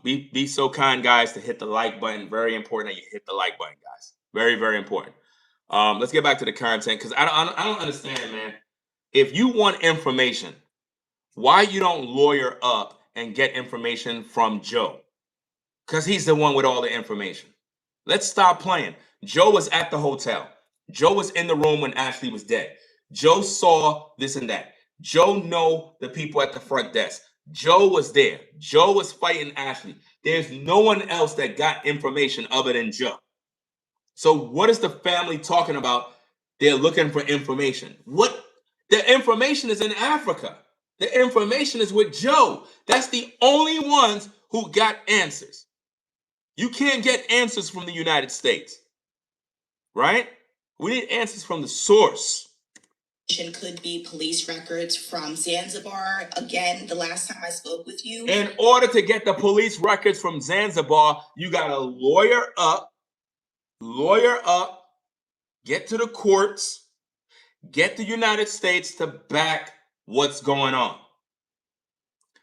Be so kind, guys, to hit the like button. Very important that you hit the like button, guys. Very, very important. Let's get back to the content because I don't understand, man. If you want information, why you don't lawyer up and get information from Joe? Because he's the one with all the information. Let's stop playing. Joe was at the hotel. Joe was in the room when Ashlee was dead. Joe saw this and that. Joe know the people at the front desk. Joe was there. Joe was fighting Ashlee. There's no one else that got information other than Joe. So what is the family talking about? They're looking for information. What? The information is in Africa. The information is with Joe. That's the only ones who got answers. You can't get answers from the United States, right? We need answers from the source. Could be police records from Zanzibar. Again, the last time I spoke with you. In order to get the police records from Zanzibar, you got to lawyer up, get to the courts, get the United States to back what's going on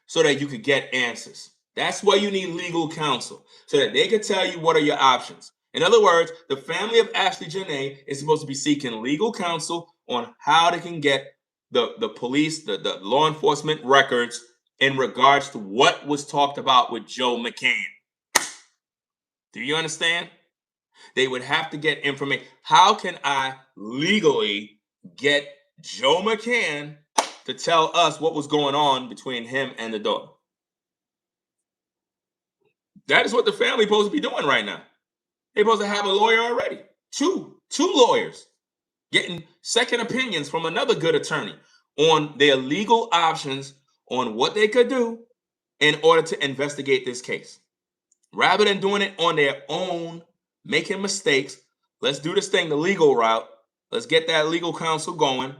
so that you could get answers. That's why you need legal counsel, so that they can tell you what are your options. In other words, the family of Ashlee Jenae is supposed to be seeking legal counsel on how they can get the police, the law enforcement records in regards to what was talked about with Joe McCann. Do you understand? They would have to get information. How can I legally get Joe McCann to tell us what was going on between him and the daughter? That is what the family supposed to be doing right now. They're supposed to have a lawyer already. Two lawyers getting second opinions from another good attorney on their legal options on what they could do in order to investigate this case. Rather than doing it on their own, making mistakes, let's do this thing the legal route. Let's get that legal counsel going.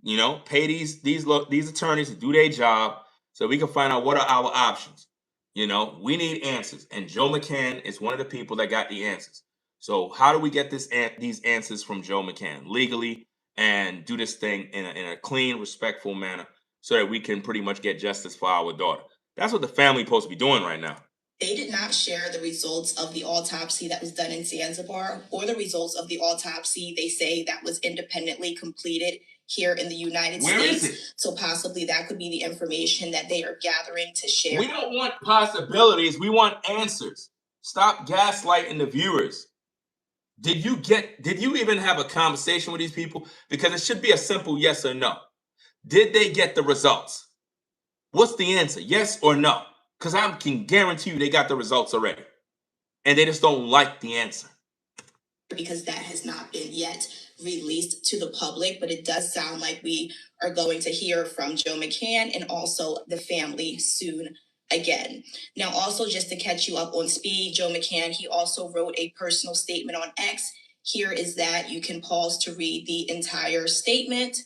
You know, pay these attorneys to do their job so we can find out what are our options. You know, we need answers, and Joe McCann is one of the people that got the answers. So how do we get these answers from Joe McCann legally and do this thing in a clean, respectful manner so that we can pretty much get justice for our daughter? That's what the family is supposed to be doing right now. They did not share the results of the autopsy that was done in Zanzibar or the results of the autopsy they say that was independently completed here in the United States. Where is it? So possibly that could be the information that they are gathering to share. We don't want possibilities. We want answers. Stop gaslighting the viewers. Did you even have a conversation with these people? Because it should be a simple yes or no. Did they get the results? What's the answer? Yes or no? Because I can guarantee you they got the results already. And they just don't like the answer. Because that has not been yet released to the public, but it does sound like we are going to hear from Joe McCann and also the family soon again. Now, also just to catch you up on speed, Joe McCann, he also wrote a personal statement on X. Here is that. You can pause to read the entire statement.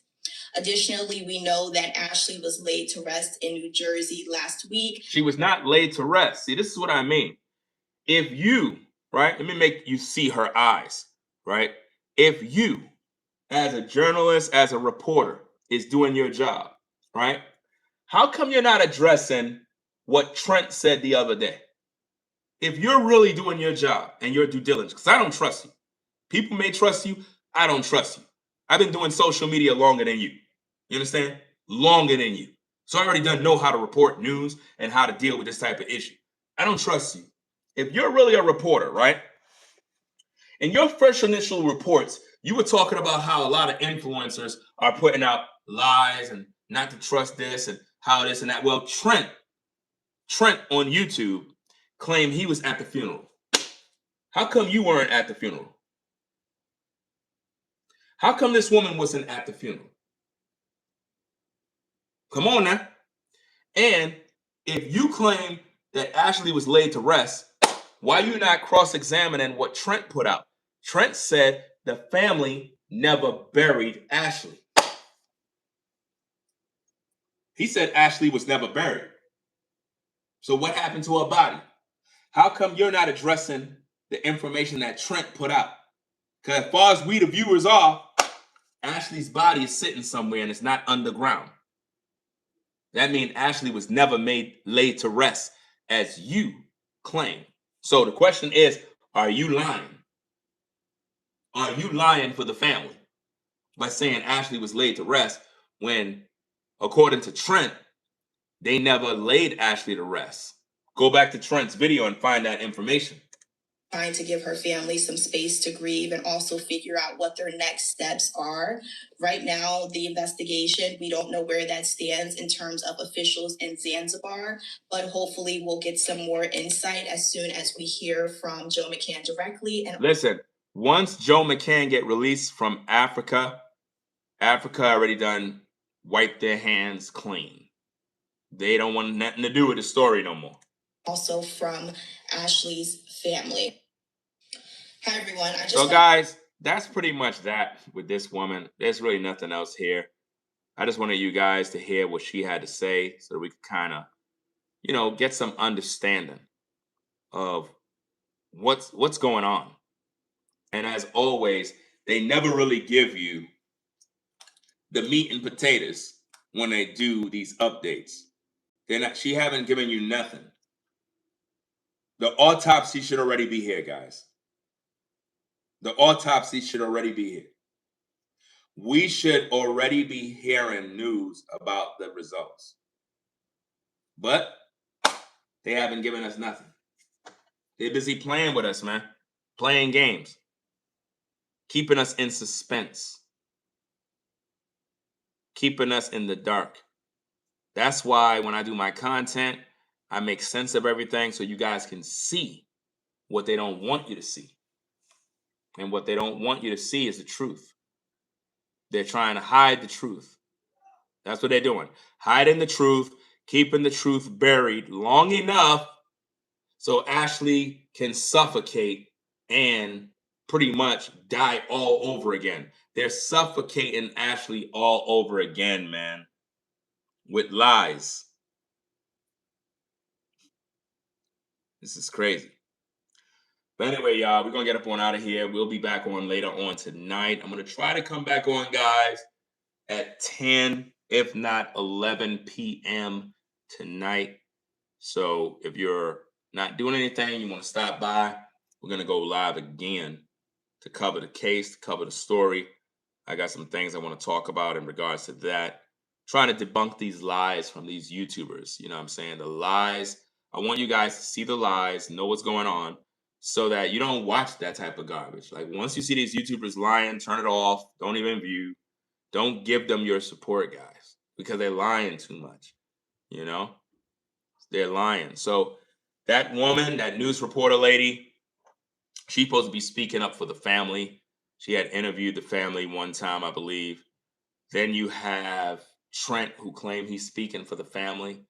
Additionally, we know that Ashlee was laid to rest in New Jersey last week. She was not laid to rest. See, this is what I mean. If you, right, let me make you see her eyes, right? If you, as a journalist, as a reporter, is doing your job, right? How come you're not addressing what Trent said the other day? If you're really doing your job and your due diligence, because I don't trust you. People may trust you. I don't trust you. I've been doing social media longer than you. You understand? Longer than you. So I already know how to report news and how to deal with this type of issue. I don't trust you. If you're really a reporter, right? In your first initial reports, you were talking about how a lot of influencers are putting out lies and not to trust this and how this and that. Well, Trent on YouTube claimed he was at the funeral. How come you weren't at the funeral? How come this woman wasn't at the funeral? Come on now. And if you claim that Ashlee was laid to rest, why are you not cross-examining what Trent put out? Trent said the family never buried Ashlee. He said Ashlee was never buried. So what happened to her body? How come you're not addressing the information that Trent put out? Because as far as we, the viewers, are, Ashlee's body is sitting somewhere and it's not underground. That means Ashlee was never laid to rest, as you claim. So the question is, are you lying? Are you lying for the family by saying Ashlee was laid to rest when, according to Trent, they never laid Ashlee to rest? Go back to Trent's video and find that information. Trying to give her family some space to grieve and also figure out what their next steps are. Right now, the investigation, we don't know where that stands in terms of officials in Zanzibar, but hopefully we'll get some more insight as soon as we hear from Joe McCann directly. And listen, once Joe McCann get released from Africa already done wiped their hands clean. They don't want nothing to do with the story no more. Also from Ashlee's family. Hi, everyone. So, guys, that's pretty much that with this woman. There's really nothing else here. I just wanted you guys to hear what she had to say so that we could kind of, get some understanding of what's going on. And as always, they never really give you the meat and potatoes when they do these updates. She haven't given you nothing. The autopsy should already be here, guys. The autopsy should already be here. We should already be hearing news about the results. But they haven't given us nothing. They're busy playing with us, man. Playing games. Keeping us in suspense. Keeping us in the dark. That's why when I do my content, I make sense of everything so you guys can see what they don't want you to see. And what they don't want you to see is the truth. They're trying to hide the truth. That's what they're doing. Hiding the truth, keeping the truth buried long enough so Ashlee can suffocate and pretty much die all over again. They're suffocating Ashlee all over again, man, with lies. This is crazy. But anyway, y'all, we're going to get up on out of here. We'll be back on later on tonight. I'm going to try to come back on, guys, at 10, if not 11 p.m. tonight. So if you're not doing anything, you want to stop by, we're going to go live again to cover the case, to cover the story. I got some things I want to talk about in regards to that. Trying to debunk these lies from these YouTubers. You know what I'm saying? The lies. I want you guys to see the lies, know what's going on, so that you don't watch that type of garbage. Like, once you see these YouTubers lying, turn it off. Don't even view. Don't give them your support, guys, because they're lying too much. They're lying. So that woman, that news reporter lady, she's supposed to be speaking up for the family. She had interviewed the family one time, I believe. Then you have Trent, who claimed he's speaking for the family.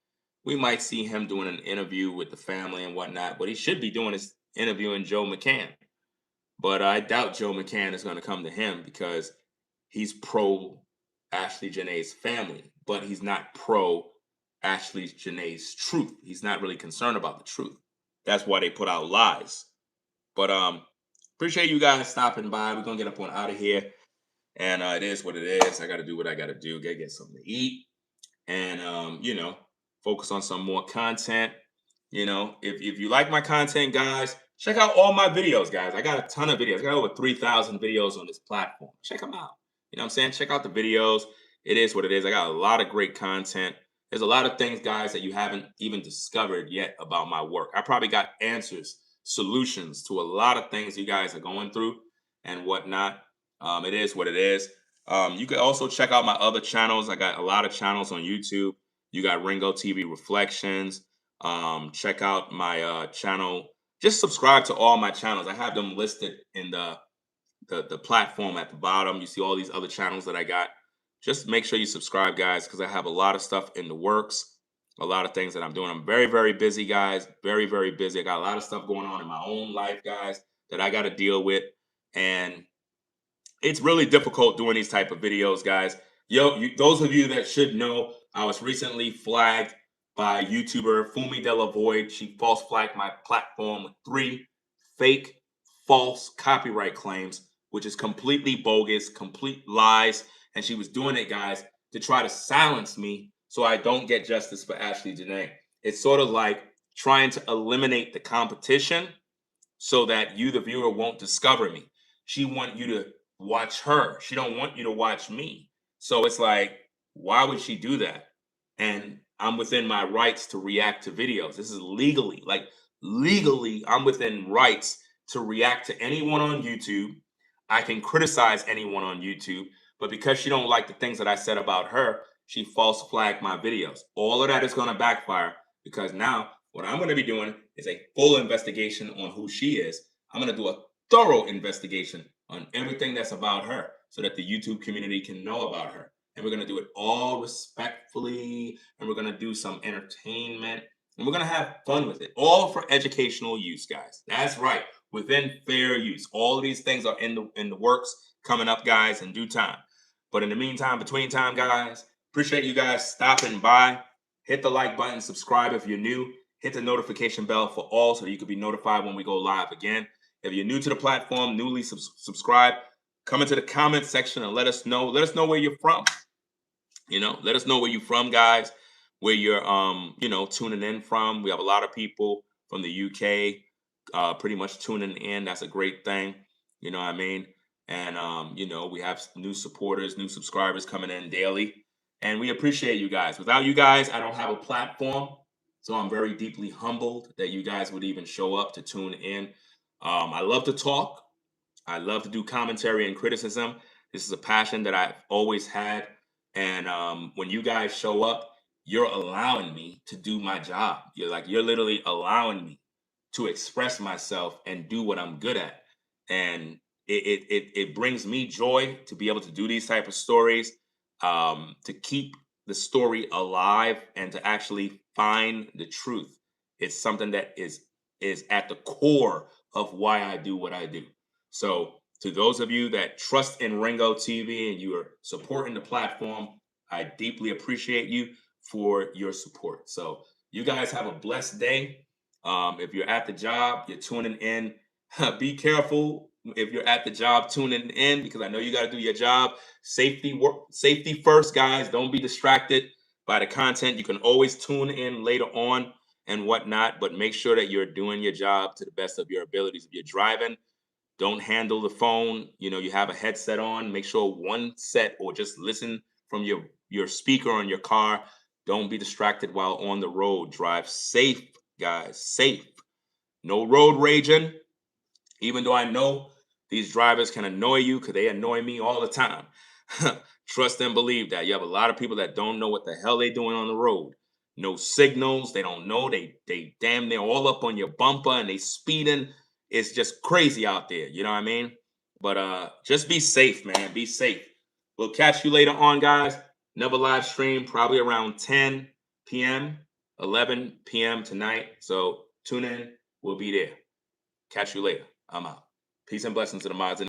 We might see him doing an interview with the family and whatnot. What he should be doing is interviewing Joe McCann. But I doubt Joe McCann is going to come to him because he's pro Ashlee Jenae's family, but he's not pro Ashlee Jenae's truth. He's not really concerned about the truth. That's why they put out lies. But appreciate you guys stopping by. We're going to get up on out of here. And it is what it is. I got to do what I got to do. Gotta get something to eat. And, focus on some more content. If you like my content, guys, check out all my videos, guys. I got a ton of videos. I got over 3,000 videos on this platform. Check them out. You know what I'm saying? Check out the videos. It is what it is. I got a lot of great content. There's a lot of things, guys, that you haven't even discovered yet about my work. I probably got answers, solutions to a lot of things you guys are going through and whatnot. It is what it is. You can also check out my other channels. I got a lot of channels on YouTube. You got Ringo TV Reflections. Check out my channel. Just subscribe to all my channels. I have them listed in the platform at the bottom. You see all these other channels that I got. Just make sure you subscribe, guys, because I have a lot of stuff in the works, a lot of things that I'm doing. I'm very, very busy, guys. Very, very busy. I got a lot of stuff going on in my own life, guys, that I got to deal with. And it's really difficult doing these type of videos, guys. Those of you that should know, I was recently flagged by YouTuber Fumi Delavoid. She false flagged my platform with 3 fake, false copyright claims, which is completely bogus, complete lies. And she was doing it, guys, to try to silence me so I don't get justice for Ashlee Jenae. It's sort of like trying to eliminate the competition so that you, the viewer, won't discover me. She want you to watch her. She don't want you to watch me. So it's like, why would she do that? And I'm within my rights to react to videos. This is legally, legally, I'm within rights to react to anyone on YouTube. I can criticize anyone on YouTube, but because she don't like the things that I said about her, she false flagged my videos. All of that is going to backfire because now what I'm going to be doing is a full investigation on who she is. I'm going to do a thorough investigation on everything that's about her so that the YouTube community can know about her. And we're going to do it all respectfully, and we're going to do some entertainment, and we're going to have fun with it, all for educational use, guys. That's right, within fair use. All of these things are in the works, coming up, guys, in due time. But in the meantime, between time, guys, appreciate you guys stopping by. Hit the like button, subscribe if you're new. Hit the notification bell for all so you can be notified when we go live again. If you're new to the platform, newly subscribe, come into the comment section and let us know. Let us know where you're from. Let us know where you're from, guys, where you're tuning in from. We have a lot of people from the UK pretty much tuning in. That's a great thing. You know what I mean? And we have new supporters, new subscribers coming in daily. And we appreciate you guys. Without you guys, I don't have a platform. So I'm very deeply humbled that you guys would even show up to tune in. I love to talk. I love to do commentary and criticism. This is a passion that I've always had. And when you guys show up, you're allowing me to do my job. You're literally allowing me to express myself and do what I'm good at. And it brings me joy to be able to do these type of stories, to keep the story alive and to actually find the truth. It's something that is at the core of why I do what I do. So to those of you that trust in Ringo TV and you are supporting the platform, I deeply appreciate you for your support. So you guys have a blessed day. If you're at the job, you're tuning in, be careful if you're at the job tuning in, because I know you got to do your job. Safety first, guys. Don't be distracted by the content. You can always tune in later on and whatnot, but make sure that you're doing your job to the best of your abilities. If you're driving, don't handle the phone. You have a headset on. Make sure one set, or just listen from your speaker on your car. Don't be distracted while on the road. Drive safe, guys. Safe. No road raging. Even though I know these drivers can annoy you, because they annoy me all the time. Trust and believe that. You have a lot of people that don't know what the hell they're doing on the road. No signals. They don't know. They damn near all up on your bumper and they speeding. It's just crazy out there. You know what I mean? But just be safe, man. Be safe. We'll catch you later on, guys. Another live stream, probably around 10 p.m., 11 p.m. tonight. So tune in. We'll be there. Catch you later. I'm out. Peace and blessings to the mods.